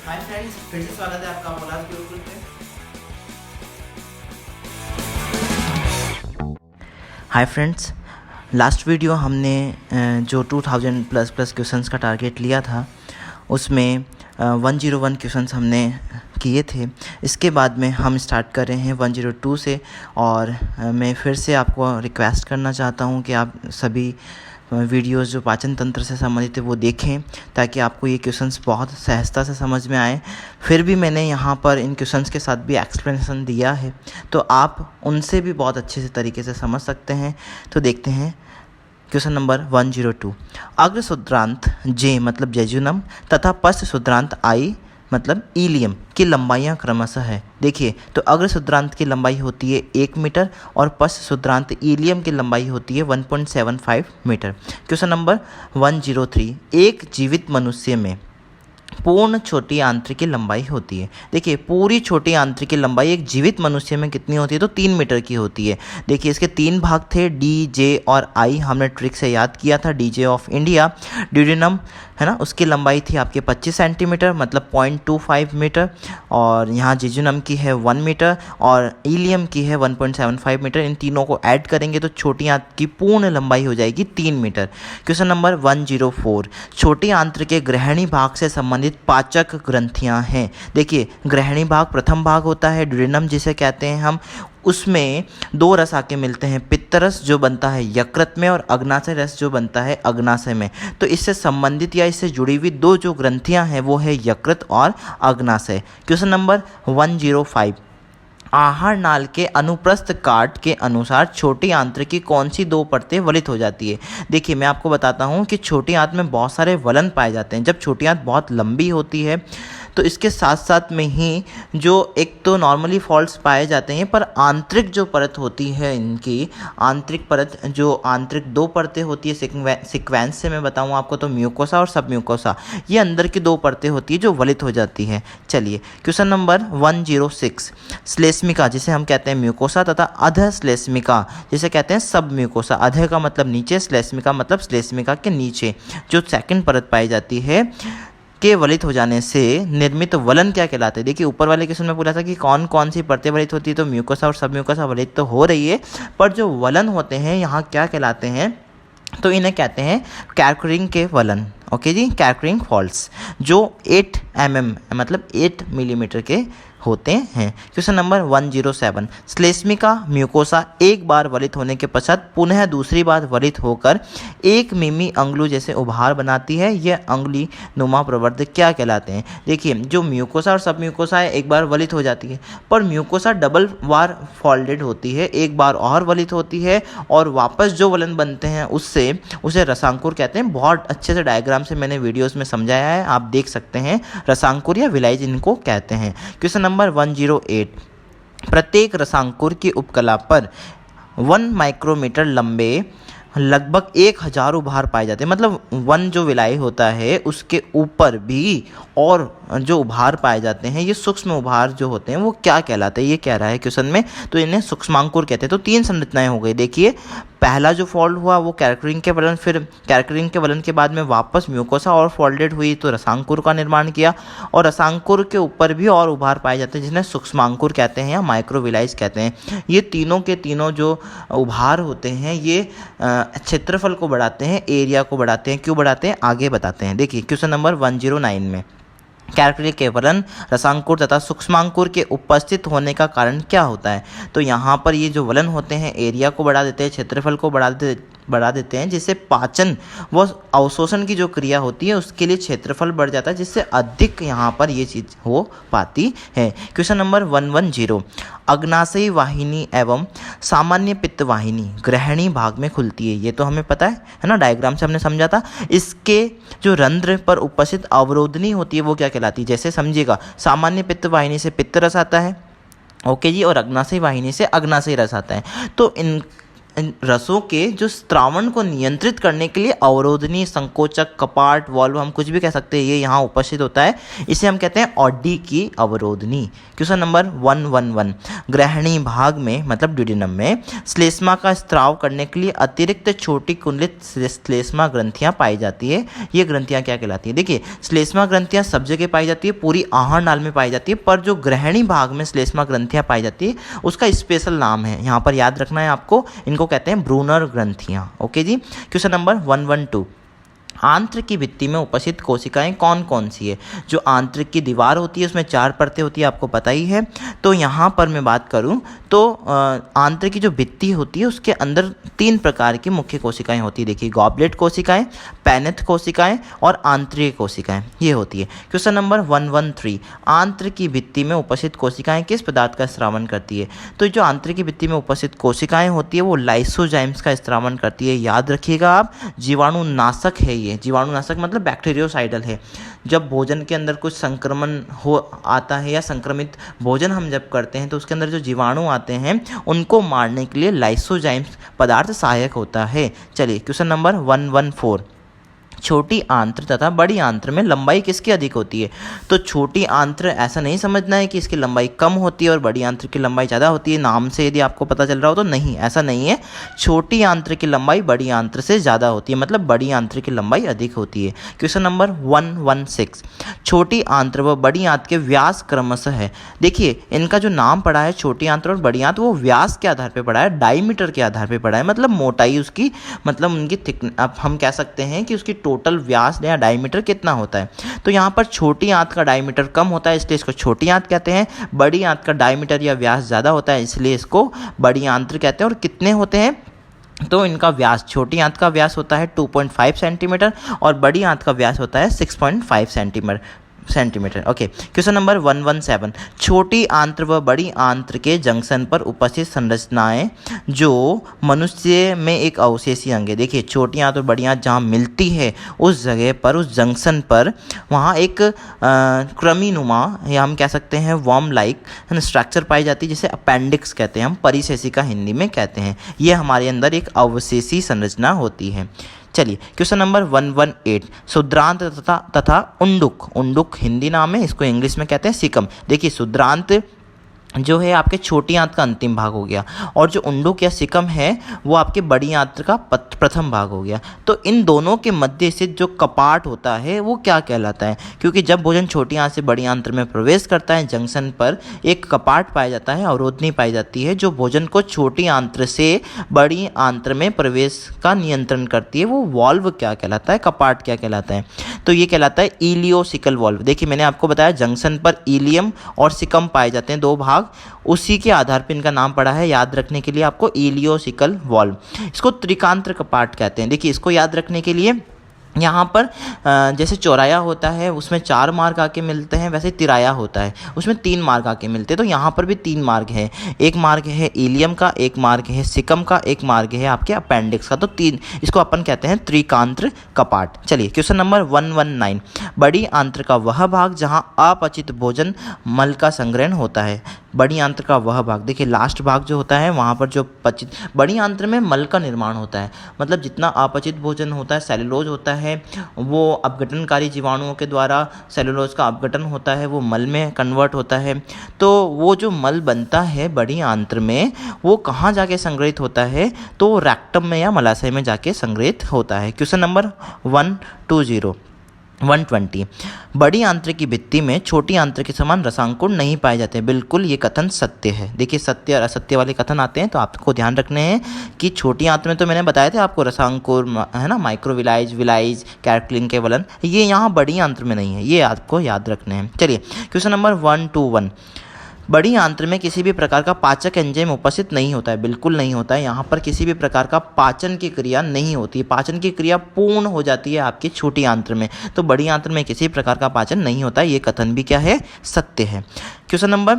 Hi friends, फिर से स्वागत है आपका मोलाज गुरुकुल पे। हाय फ्रेंड्स, लास्ट वीडियो हमने जो 2000 प्लस क्वेश्चंस का टारगेट लिया था उसमें 101 क्वेश्चंस हमने किए थे। इसके बाद में हम स्टार्ट कर रहे हैं 102 से। और मैं फिर से आपको रिक्वेस्ट करना चाहता हूं कि आप सभी वीडियोस जो पाचन तंत्र से संबंधित है वो देखें, ताकि आपको ये क्वेश्चंस बहुत सहजता से समझ में आए। फिर भी मैंने यहाँ पर इन क्वेश्चंस के साथ भी एक्सप्लेनेशन दिया है, तो आप उनसे भी बहुत अच्छे से तरीके से समझ सकते हैं। तो देखते हैं क्वेश्चन नंबर 102। अग्र शुद्रांत जे मतलब जेजुनम तथा पश्च शुद्रांत आई मतलब ईलियम की लंबाइयाँ क्रमशः है। देखिए, तो अग्र शुद्रांत की लंबाई होती है 1 मीटर और पश्च शुद्रांत ईलियम की लंबाई होती है 1.75 मीटर। Question number 103। एक जीवित मनुष्य में पूर्ण छोटी आंत्र की लंबाई होती है। देखिए, पूरी छोटी आंत्र की लंबाई एक जीवित मनुष्य में कितनी होती है, तो 3 मीटर की होती है। देखिए, इसके 3 भाग थे, डी, जे और आई। हमने ट्रिक से याद किया था। D J of India, duodenum है ना, उसकी लंबाई थी आपके 25 सेंटीमीटर मतलब 0.25 मीटर। और यहाँ जेजुनम की है 1 मीटर और ईलियम की है 1.75 मीटर। इन तीनों को ऐड करेंगे तो छोटी आंत्र की पूर्ण लंबाई हो जाएगी 3 मीटर। Question number 104। छोटी आंत्र के ग्रहणी भाग से संबंधित पाचक ग्रंथियां हैं। देखिए, ग्रहणी भाग प्रथम भाग होता है, ड्यूडेनम जिसे कहते हैं हम। उसमें 2 रस आके मिलते हैं, पित्तरस जो बनता है यकृत में और अग्नाशय रस जो बनता है अग्नाशय में। तो इससे संबंधित या इससे जुड़ी हुई 2 जो ग्रंथियां हैं वो है यकृत और अग्नाशय। Question number 105। आहार नाल के अनुप्रस्थ काट के अनुसार छोटी आंत्र की कौन सी 2 परतें वलित हो जाती है। देखिए, मैं आपको बताता हूँ कि छोटी आंत्र में बहुत सारे वलन पाए जाते हैं। जब छोटी आंत्र बहुत लंबी होती है तो इसके साथ साथ में ही जो एक तो नॉर्मली फॉल्ट्स पाए जाते हैं, पर आंतरिक जो परत होती है इनकी आंतरिक परत, जो आंतरिक 2 परतें होती है, सीक्वेंस से मैं बताऊँ आपको तो म्यूकोसा और सब म्यूकोसा, ये अंदर की 2 परतें होती है जो वलित हो जाती हैं। चलिए, क्वेश्चन नंबर 106। श्लेष्मिका जिसे हम कहते हैं म्यूकोसा तथा अधः श्लेष्मिका जिसे कहते हैं सब म्यूकोसा। अधः का मतलब नीचे, श्लेष्मिका मतलब श्लेष्मिका के नीचे जो सेकंड परत पाई जाती है के वलित हो जाने से निर्मित वलन क्या कहलाते हैं। देखिए, ऊपर वाले क्वेश्चन में पूछा था कि कौन कौन सी परतें वलित होती है, तो म्यूकोसा और सब म्यूकोसा वलित तो हो रही है, पर जो वलन होते हैं यहाँ क्या कहलाते हैं, तो इन्हें कहते हैं कैरकरिंग के वलन। ओके जी, कैरकरिंग फॉल्ट्स जो 8 mm मतलब 8 मिलीमीटर के होते हैं। Question number 107। श्लेष्मिका म्यूकोसा एक बार वलित होने के पश्चात पुनः दूसरी बार वलित होकर एक मिमी अंगुली जैसे उभार बनाती है। यह अंगुली नुमा प्रवर्ध क्या कहलाते हैं। देखिए, जो म्यूकोसा और सब म्यूकोसा है एक बार वलित हो जाती है, पर म्यूकोसा डबल बार फोल्डेड होती है, एक बार और वलित होती है और वापस जो वलन बनते हैं उसे रसांकुर कहते हैं। बहुत अच्छे से डायग्राम से मैंने वीडियोस में समझाया है, आप देख सकते हैं। रसांकुर या विलाइज इनको कहते हैं। Question number 108। प्रत्येक रसांकुर की उपकला पर 1 माइक्रोमीटर लंबे लगभग 1000 उभार पाए जाते हैं। मतलब 1 जो विलाई होता है उसके ऊपर भी और जो उभार पाए जाते हैं, ये सूक्ष्म उभार जो होते हैं वो क्या कहलाते हैं, ये कह रहा है क्वेश्चन में, तो इन्हें सूक्ष्मांकुर कहते हैं। तो 3 संरचनाएं हो गई। देखिए, पहला जो फोल्ड हुआ वो कैरकरिंग के वलन, फिर कैरकरिंग के वलन के बाद में वापस म्यूकोसा और फोल्डेड हुई तो रसांकुर का निर्माण किया, और रसांकुर के ऊपर भी और उभार पाए जाते हैं जिन्हें सूक्ष्मांकुर कहते हैं या माइक्रोविलाइज कहते हैं। ये तीनों के तीनों जो उभार होते हैं ये क्षेत्रफल को बढ़ाते हैं, एरिया को बढ़ाते हैं। क्यों बढ़ाते हैं, आगे बताते हैं। देखिए, क्वेश्चन नंबर 109 में कैरकरिंग के वलन, रसांकुर तथा सूक्ष्मांकुर के उपस्थित होने का कारण क्या होता है। तो यहाँ पर ये जो वलन होते हैं एरिया को बढ़ा देते हैं, क्षेत्रफल को बढ़ा देते हैं, जिससे पाचन व अवशोषण की जो क्रिया होती है उसके लिए क्षेत्रफल बढ़ जाता है, जिससे अधिक यहाँ पर ये चीज़ हो पाती है। Question number 110। अग्नाशयी वाहिनी एवं सामान्य पित्त वाहिनी ग्रहणी भाग में खुलती है। ये तो हमें पता है ना, डायग्राम से हमने समझा था। इसके जो रंध्र पर उपस्थित अवरोधनी होती है वो क्या कहलाती है। जैसे समझिएगा, सामान्य पित्त वाहिनी से पित्त रस आता है, ओके जी, और अग्नाशयी वाहिनी से अग्नाशयी रस आता है। तो रसों के जो स्त्रावण को नियंत्रित करने के लिए अवरोधनी, संकोचक, कपाट, वॉल्व, हम कुछ भी कह सकते हैं, ये यहाँ उपस्थित होता है। इसे हम कहते हैं ऑडी की अवरोधनी। क्वेश्चन नंबर 111, ग्रहणी भाग में मतलब ड्यूडेनम में श्लेष्मा का स्त्राव करने के लिए अतिरिक्त छोटी कुंडलित श्लेष्मा ग्रंथियाँ पाई जाती है। ये ग्रंथियाँ क्या कहलाती है? देखिए, श्लेष्मा ग्रंथियाँ सब जगह पाई जाती है, पूरी आहार नाल में पाई जाती है, पर जो ग्रहणी भाग में श्लेष्मा ग्रंथियाँ पाई जाती है उसका स्पेशल नाम है, यहाँ पर याद रखना है आपको। इनको कहते हैं ब्रूनर ग्रंथियाँ। ओके जी। क्वेश्चन नंबर 112, आंत्र की भित्ति में उपस्थित कोशिकाएं कौन कौन सी है? जो आंतरिक की दीवार होती है उसमें 4 परतें होती है, आपको पता ही है। तो यहाँ पर मैं बात करूँ तो आंत्र की जो भित्ति होती है उसके अंदर 3 प्रकार की मुख्य कोशिकाएं होती है। देखिए, गॉबलेट कोशिकाएं, पेनेथ कोशिकाएं और आंतरिक कोशिकाएं, ये होती है। क्वेश्चन नंबर 113, आंत्र की भित्ति में उपस्थित कोशिकाएं किस पदार्थ का स्रावन करती है? तो जो आंतरिक की भित्ति में उपस्थित कोशिकाएं होती है वो लाइसोजाइम्स का स्रावन करती है। याद रखिएगा आप, जीवाणुनाशक है ये। जीवाणुनाशक मतलब बैक्टीरियोसाइडल है। जब भोजन के अंदर कुछ संक्रमण हो आता है या संक्रमित भोजन हम जब करते हैं तो उसके अंदर जो जीवाणु आते हैं उनको मारने के लिए लाइसोजाइम्स पदार्थ सहायक होता है। चलिए, क्वेश्चन नंबर 114, छोटी आंत्र तथा बड़ी आंत्र में लंबाई किसकी अधिक होती है? तो छोटी आंत्र ऐसा नहीं समझना है कि इसकी लंबाई कम होती है और बड़ी आंत्र की लंबाई ज़्यादा होती है, नाम से यदि आपको पता चल रहा हो तो नहीं, ऐसा नहीं है। छोटी आंत्र की लंबाई बड़ी आंत्र से ज़्यादा होती है, मतलब बड़ी आंत्र की लंबाई अधिक होती है। क्वेश्चन नंबर 116, छोटी आंत्र व बड़ी आंत्र के व्यास क्रमशः है। देखिए, इनका जो नाम पड़ा है छोटी आंत्र और बड़ी आंत्र, वो व्यास के आधार पर पड़ा है, डायमीटर के आधार पर पड़ा है, मतलब मोटाई उसकी, मतलब उनकी थिक, अब हम कह सकते हैं कि उसकी टोटल व्यास या डायमीटर कितना होता है। तो यहाँ पर छोटी आंत का डायमीटर कम होता है इसलिए इसको छोटी आंत कहते हैं। बड़ी आंत का डायमीटर या व्यास ज़्यादा होता है इसलिए इसको बड़ी आंत्र कहते हैं। और कितने होते हैं? तो इनका व्यास, छोटी आंत का व्यास होता है 2.5 सेंटीमीटर और बड़ी आंत का व्यास होता है 6.5 सेंटीमीटर। ओके। क्वेश्चन नंबर 117, छोटी आंत्र व बड़ी आंत्र के जंक्शन पर उपस्थित संरचनाएं जो मनुष्य में एक अवशेषी अंग है। देखिए, छोटी आंत और बड़ी आंत जहाँ मिलती है उस जगह पर, उस जंक्शन पर, वहाँ एक कृमिनुमा या हम कह सकते हैं वर्म लाइक स्ट्रक्चर पाई जाती है जिसे अपेंडिक्स कहते हैं, हम परिशेषिका हिंदी में कहते हैं। ये हमारे अंदर एक अवशेषी संरचना होती है। चलिए, क्वेश्चन नंबर 118, शुद्रांत तथा उंडुक। उंडुक हिंदी नाम है, इसको इंग्लिश में कहते हैं सिकम। देखिए, शुद्रांत जो है आपके छोटी आंत का अंतिम भाग हो गया और जो उंडुक या सिकम है वो आपके बड़ी आंत का प्रथम भाग हो गया। तो इन दोनों के मध्य से जो कपाट होता है वो क्या कहलाता है? क्योंकि जब भोजन छोटी आंत से बड़ी आंत्र में प्रवेश करता है, जंक्शन पर एक कपाट पाया जाता है, अवरोधनी पाई जाती है जो भोजन को छोटी आंत्र से बड़ी आंत्र में प्रवेश का नियंत्रण करती है। वो वॉल्व क्या कहलाता है? कपाट क्या कहलाता है? तो ये कहलाता है इलियोसिकल वॉल्व। देखिए, मैंने आपको बताया जंक्शन पर इलियम और सिकम पाए जाते हैं, 2 भाग, उसी के आधार पर इनका नाम पड़ा है। याद रखने के लिए आपको इलियोसिकल वॉल्व, इसको त्रिकांत्र कपाट कहते हैं। देखिए, इसको याद रखने के लिए यहाँ पर जैसे चौराया होता है उसमें 4 मार्ग आके मिलते हैं, वैसे तिराया होता है उसमें 3 मार्ग आके मिलते हैं। तो यहाँ पर भी 3 मार्ग है, एक मार्ग है इलियम का, एक मार्ग है सिकम का, एक मार्ग है आपके अपेंडिक्स का। तो 3, इसको अपन कहते हैं त्रिकांत्र कपाट। चलिए, क्वेश्चन नंबर 119, बड़ी आंत्र का वह भाग जहाँ अपचित भोजन मल का संग्रहण होता है। बड़ी आंत्र का वह भाग, देखिए लास्ट भाग जो होता है वहाँ पर जो पचित, बड़ी आंत्र में मल का निर्माण होता है, मतलब जितना अपचित भोजन होता है, सेलुलोज होता है, वो अपघटनकारी जीवाणुओं के द्वारा सेलुलोज का अपघटन होता है, वो मल में कन्वर्ट होता है। तो वो जो मल बनता है बड़ी आंत्र में वो कहाँ जाके संग्रहित होता है? तो रेक्टम में या मलाशय में जाके संग्रहित होता है। क्वेश्चन नंबर 120, बड़ी आंत्र की भित्ति में छोटी आंत्र के समान रसांकुर नहीं पाए जाते। बिल्कुल ये कथन सत्य है। देखिए, सत्य और असत्य वाले कथन आते हैं तो आपको ध्यान रखने हैं कि छोटी आंत्र में तो मैंने बताया था आपको रसांकुर है ना, माइक्रोविलाइज, विलाइज, कैरक्लिन के वलन, ये यहाँ बड़ी आंत्र में नहीं है, ये आपको याद रखने हैं। चलिए, क्वेश्चन नंबर 121, बड़ी आंत्र में किसी भी प्रकार का पाचक एंजाइम उपस्थित नहीं होता है। बिल्कुल नहीं होता है, यहाँ पर किसी भी प्रकार का पाचन की क्रिया नहीं होती है। पाचन की क्रिया पूर्ण हो जाती है आपकी छोटी आंत्र में, तो बड़ी आंत्र में किसी प्रकार का पाचन नहीं होता है। ये कथन भी क्या है? सत्य है। क्वेश्चन नंबर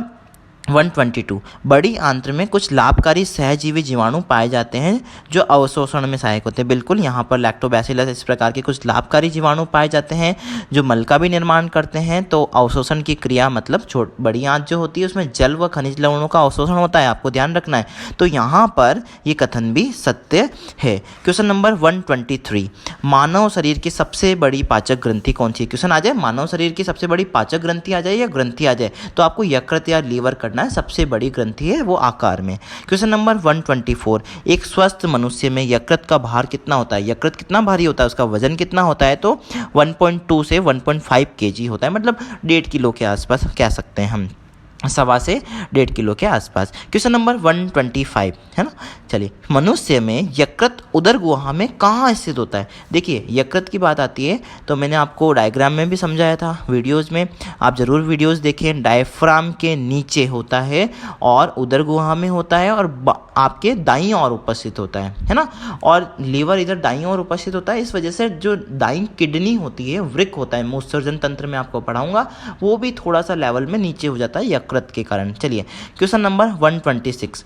122 बड़ी आंत्र में कुछ लाभकारी सहजीवी जीवाणु पाए जाते हैं जो अवशोषण में सहायक होते हैं। बिल्कुल, यहाँ पर लैक्टोबैसिलस इस प्रकार के कुछ लाभकारी जीवाणु पाए जाते हैं जो मल का भी निर्माण करते हैं। तो अवशोषण की क्रिया मतलब बड़ी आंत जो होती है उसमें जल व खनिज लवणों का अवशोषण होता है, आपको ध्यान रखना है। तो यहाँ पर ये कथन भी सत्य है। क्वेश्चन नंबर 123 मानव शरीर की सबसे बड़ी पाचक ग्रंथि कौन सी है? क्वेश्चन आ जाए मानव शरीर की सबसे बड़ी पाचक ग्रंथि आ जाए या ग्रंथि आ जाए, तो आपको यकृत या लीवर करना है। सबसे बड़ी ग्रंथि है वो आकार में। क्वेश्चन नंबर 124 एक स्वस्थ मनुष्य में यकृत का भार कितना होता है? यकृत कितना भारी होता है, उसका वजन कितना होता है? तो 1.2 से 1.5 kg होता है, मतलब 1.5 किलो के आसपास कह सकते हैं हम, 1.25 से 1.5 किलो के आसपास। क्वेश्चन नंबर 125 है ना। चलिए, मनुष्य में यकृत उदर गुहा में कहाँ स्थित होता है? देखिए, यकृत की बात आती है तो मैंने आपको डायग्राम में भी समझाया था वीडियोस में, आप ज़रूर वीडियोस देखें। डायफ्राम के नीचे होता है और उदर गुहा में होता है और आपके दाईं ओर उपस्थित होता है ना। और लीवर इधर दाईं ओर उपस्थित होता है, इस वजह से जो दाईं किडनी होती है, वृक्क होता है, मूत्रविसर्जन तंत्र में आपको पढ़ाऊंगा, वो भी थोड़ा सा लेवल में नीचे हो जाता है यकृत के कारण। चलिए, क्वेश्चन नंबर 126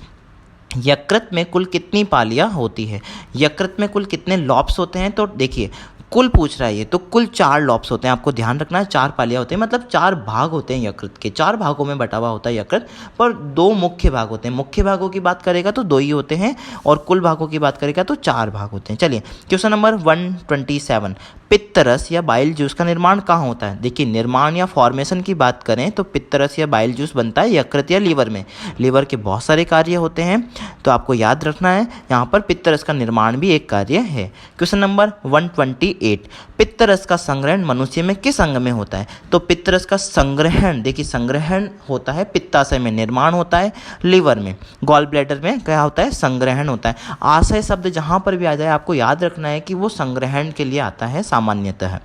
यकृत में कुल कितनी पालियां होती है? यकृत में कुल कितने लॉब्स होते हैं? तो देखिए, कुल पूछ रहा है ये, तो कुल 4 लॉब्स होते हैं, आपको ध्यान रखना है। 4 पालियां होते हैं, मतलब 4 भाग होते हैं यकृत के, 4 भागों में बटा हुआ होता है यकृत, पर 2 मुख्य भाग होते हैं। मुख्य भागों की बात करेगा तो 2 ही होते हैं और कुल भागों की बात करेगा तो 4 भाग होते हैं। चलिए, क्वेश्चन नंबर 127 पित्तरस या बाइल जूस का निर्माण कहाँ होता है? देखिए, निर्माण या फॉर्मेशन की बात करें तो पित्तरस या बाइल जूस बनता है यकृत या लीवर में। लीवर के बहुत सारे कार्य होते हैं, तो आपको याद रखना है यहाँ पर पित्तरस का निर्माण भी एक कार्य है। क्वेश्चन नंबर 128 पित्तरस का संग्रहण मनुष्य में किस अंग में होता है? तो पित्तरस का संग्रहण, देखिए, संग्रहण होता है पित्ताशय में, निर्माण होता है लीवर में। गॉल ब्लैडर में क्या होता है? संग्रहण होता है। आशय शब्द जहाँ पर भी आ जाए आपको याद रखना है कि वो संग्रहण के लिए आता है सामान्यतः।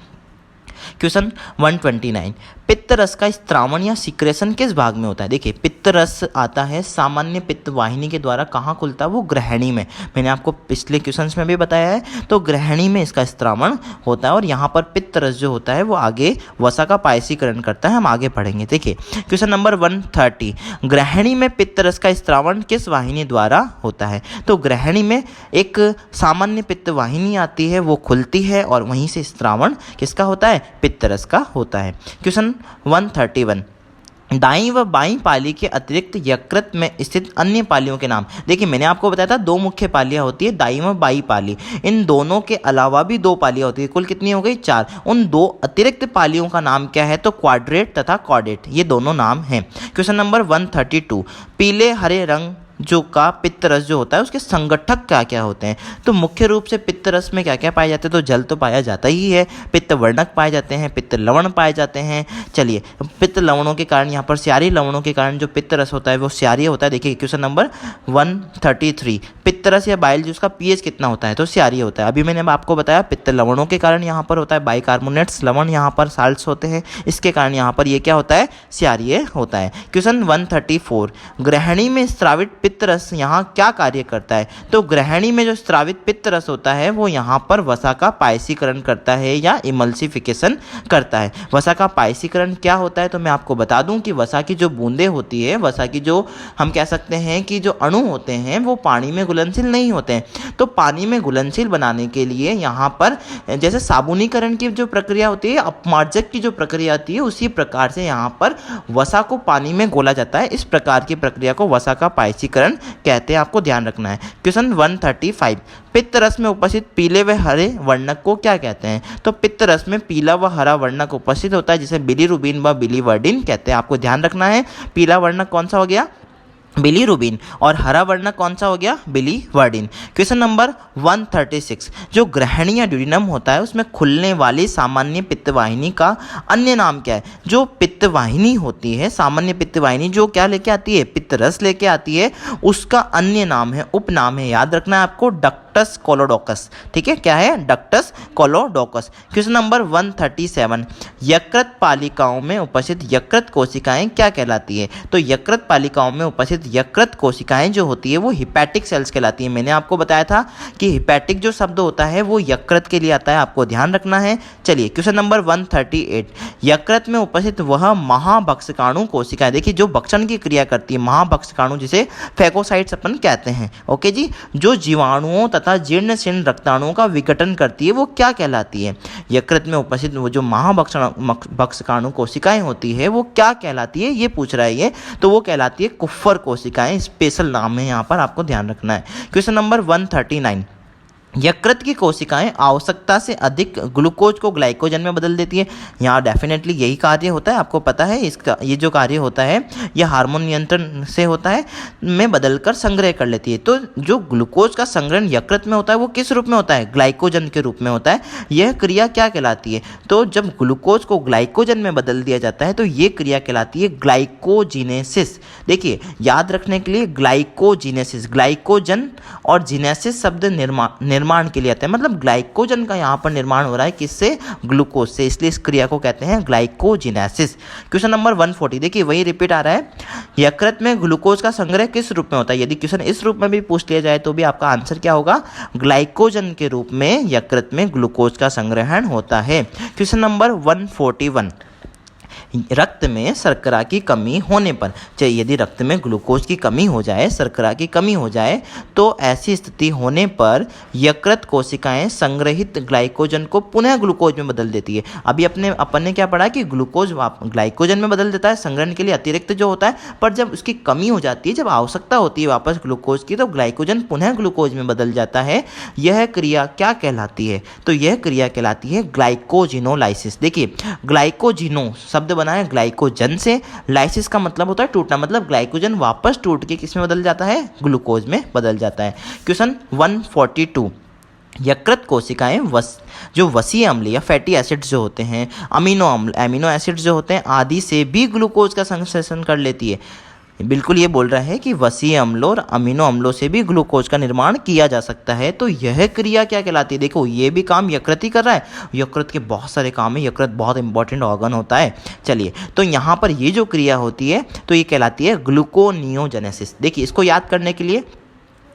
क्वेश्चन 129 पित्तरस का स्त्रावण या सिक्रेशन किस भाग में होता है? देखिए, पित्तरस आता है सामान्य पित्त वाहिनी के द्वारा, कहाँ खुलता है? वो ग्रहणी में। मैंने आपको पिछले क्वेश्चंस में भी बताया है, तो ग्रहणी में इसका स्त्रावण होता है और यहाँ पर पित्तरस जो होता है वो आगे वसा का पायसीकरण करता है, हम आगे पढ़ेंगे। देखिए, क्वेश्चन नंबर 130 ग्रहणी में पित्तरस का स्त्रावण किस वाहिनी द्वारा होता है? तो ग्रहणी में एक सामान्य पित्त वाहिनी आती है, वो खुलती है और वहीं से स्त्रावण किसका होता है? पित्तरस का होता है। क्वेश्चन 131 दाईं व बाईं पाली के अतिरिक्त यकृत में स्थित अन्य पालियों के नाम। देखिए, मैंने आपको बताया था 2 मुख्य पालियां होती है, दाईं व बाईं पाली। इन दोनों के अलावा भी 2 पालियां होती है, कुल कितनी हो गई? 4। उन 2 अतिरिक्त पालियों का नाम क्या है? तो क्वाड्रेट तथा कॉर्डेट, ये दोनों नाम हैं। क्वेश्चन नंबर 132 पीले हरे रंग जो का पित्तरस जो होता है उसके संगठक क्या क्या होते हैं? तो मुख्य रूप से पित्तरस में क्या क्या पाए जाते हैं? तो जल तो पाया जाता ही है, पित्त वर्णक पाए जाते हैं, पित्त लवण पाए जाते हैं। चलिए, पित्त लवणों के कारण, यहाँ पर स्यारी लवणों के कारण जो पित्तरस होता है वो स्यारी होता है। देखिए, क्वेश्चन नंबर 133 पित्तरस या बाइल जूस का पीएच कितना होता है? तो स्यारी होता है। अभी मैंने आपको बताया पित्त लवणों के कारण यहाँ पर होता है बाइकार्बोनेट्स लवण, यहाँ पर साल्ट्स होते हैं, इसके कारण यहाँ पर ये क्या होता है? स्यारीय होता है। क्वेश्चन 134 ग्रहणी में स्रावित पित्तरस यहाँ क्या कार्य करता है? तो ग्रहणी में जो स्रावित पित्तरस होता है वो यहाँ पर वसा का पायसीकरण करता है या इमल्सिफिकेशन करता है। वसा का पायसीकरण क्या होता है? तो मैं आपको बता दूं कि वसा की जो बूंदें होती है, वसा की जो हम कह सकते हैं कि जो अणु होते हैं वो पानी में घुलनशील नहीं होते हैं। तो पानी में घुलनशील बनाने के लिए यहाँ पर जैसे साबुनीकरण की जो प्रक्रिया होती है, अपमार्जक की जो प्रक्रिया होती है, उसी प्रकार से यहाँ पर वसा को पानी में घोला जाता है। इस प्रकार की प्रक्रिया को वसा का पायसीकरण कहते हैं, आपको ध्यान रखना है। क्वेश्चन 135 पित्तरस में उपस्थित पीले व हरे वर्णक को क्या कहते हैं? तो पित्तरस में पीला व हरा वर्णक उपस्थित होता है जिसे बिलीरुबिन व बिलीवर्डिन कहते हैं, आपको ध्यान रखना है। पीला वर्णक कौन सा हो गया? बिलीरुबिन, और हरा वर्णक कौन सा हो गया? बिलीवर्डिन। क्वेश्चन नंबर 136 जो ग्रहणी या ड्यूडिनम होता है उसमें खुलने वाली सामान्य पित्तवाहिनी का अन्य नाम क्या है? जो पित्तवाहिनी होती है, सामान्य पित्तवाहिनी जो क्या लेके आती है? पित्तरस लेके आती है, उसका अन्य नाम है, उपनाम है, याद रखना है आपको, डक्ट डक्टस कोलोडोकस। ठीक है, क्या है? डक्टस कोलोडोकस। क्वेश्चन नंबर 137, यकृत पालिकाओं में उपस्थित यकृत कोशिकाएं क्या कहलाती है? तो यकृत पालिकाओं में उपस्थित यकृत कोशिकाएं जो होती है वो हिपैटिक सेल्स कहलाती है। मैंने आपको बताया था कि हिपैटिक जो शब्द होता है वो यकृत के लिए आता है, आपको ध्यान रखना है। चलिए क्वेश्चन नंबर 138, यकृत में उपस्थित वह महाभक्षकाणु कोशिकाएं, देखिए जो भक्षण की क्रिया करती है, महाभक्षकाणु जिसे फैगोसाइट्स अपन कहते हैं, ओके जी, जो जीवाणुओं तथा जीर्ण शीर्ण रक्ताणुओं का विघटन करती है वो क्या कहलाती है? यकृत में उपस्थित वो जो महाभक्षकाणु कोशिकाएं होती है वो क्या कहलाती है, ये पूछ रहा है ये। तो वो कहलाती है कुफ्फर कोशिकाएं, स्पेशल नाम है यहाँ पर, आपको ध्यान रखना है। क्वेश्चन नंबर 139, यकृत की कोशिकाएं आवश्यकता से अधिक ग्लूकोज को ग्लाइकोजन में बदल देती है। यहाँ डेफिनेटली यही कार्य होता है, आपको पता है इसका, ये जो कार्य होता है ये हार्मोन नियंत्रण से होता है, में बदलकर संग्रह कर लेती है। तो जो ग्लूकोज का संग्रहण यकृत में होता है वो किस रूप में होता है? ग्लाइकोजन के रूप में होता है। यह क्रिया क्या कहलाती है? तो जब ग्लूकोज को ग्लाइकोजन में बदल दिया जाता है तो ये क्रिया कहलाती है ग्लाइकोजिनेसिस। देखिए याद रखने के लिए, ग्लाइकोजिनेसिस, ग्लाइकोजन और जिनेसिस शब्द निर्माण के लिए आता है, मतलब ग्लाइकोजन का यहाँ पर निर्माण हो रहा है किससे? ग्लूकोज से, इसलिए इस क्रिया को कहते हैं ग्लाइकोजिनेसिस। क्वेश्चन नंबर 140, देखिए वही रिपीट आ रहा है, यकृत में ग्लूकोज का संग्रह किस रूप में होता है? यदि क्वेश्चन इस रूप में भी पूछ लिया जाए तो भी आपका आंसर क्या होगा? ग्लाइकोजन के रूप में यकृत में ग्लूकोज का संग्रहण होता है। क्वेश्चन नंबर 141, रक्त में शर्करा की कमी होने पर, चाहिए यदि रक्त में ग्लूकोज की कमी हो जाए, शर्करा की कमी हो जाए, तो ऐसी स्थिति होने पर यकृत कोशिकाएं संग्रहित ग्लाइकोजन को पुनः ग्लूकोज में बदल देती है। अभी अपन ने क्या पढ़ा कि ग्लूकोज ग्लाइकोजन में बदल देता है संग्रहण के लिए अतिरिक्त जो होता है, पर जब उसकी कमी हो जाती है, जब आवश्यकता होती है वापस ग्लूकोज की, तो ग्लाइकोजन पुनः ग्लूकोज में बदल जाता है। यह क्रिया क्या कहलाती है? तो यह क्रिया कहलाती है ग्लाइकोजिनोलाइसिस। देखिए ग्लाइकोजिनो शब्द बना है ग्लाइकोजन से, लाइसिस का मतलब होता है टूटना, मतलब ग्लाइकोजन वापस टूट के किस में बदल जाता है? ग्लूकोज में बदल जाता है। क्वेश्चन 142, यकृत कोशिकाएं जो वसीय अम्ल या फैटी एसिड्स जो होते हैं, अमीनो एसिड्स जो होते हैं आदि से भी ग्लूकोज का संश्लेषण कर लेती है। बिल्कुल ये बोल रहा है कि वसीय अम्लों और अमीनो अम्लों से भी ग्लूकोज का निर्माण किया जा सकता है। तो यह क्रिया क्या कहलाती है? देखो ये भी काम यकृत ही कर रहा है, यकृत के बहुत सारे काम है, यकृत बहुत इंपॉर्टेंट ऑर्गन होता है। चलिए तो यहाँ पर ये जो क्रिया होती है तो ये कहलाती है ग्लूकोनियोजेनेसिस। देखिए इसको याद करने के लिए,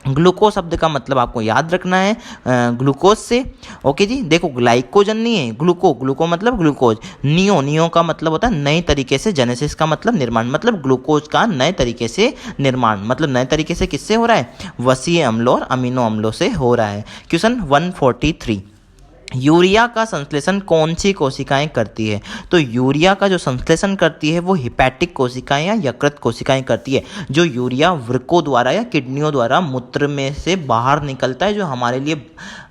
ग्लूकोज शब्द का मतलब आपको याद रखना है ग्लूकोज से, ओके जी। देखो ग्लाइकोजन नहीं है, ग्लूको मतलब ग्लूकोज, नियो का मतलब होता है नए तरीके से, जेनेसिस का मतलब निर्माण, मतलब ग्लूकोज का नए तरीके से निर्माण, मतलब नए तरीके से किससे हो रहा है? वसीय अम्लों और अमीनो अम्लों से हो रहा है। क्वेश्चन 143, यूरिया का संश्लेषण कौन सी कोशिकाएं करती है? तो यूरिया का जो संश्लेषण करती है वो हिपैटिक कोशिकाएं या यकृत कोशिकाएं करती है। जो यूरिया वृक्कों द्वारा या किडनियों द्वारा मूत्र में से बाहर निकलता है, जो हमारे लिए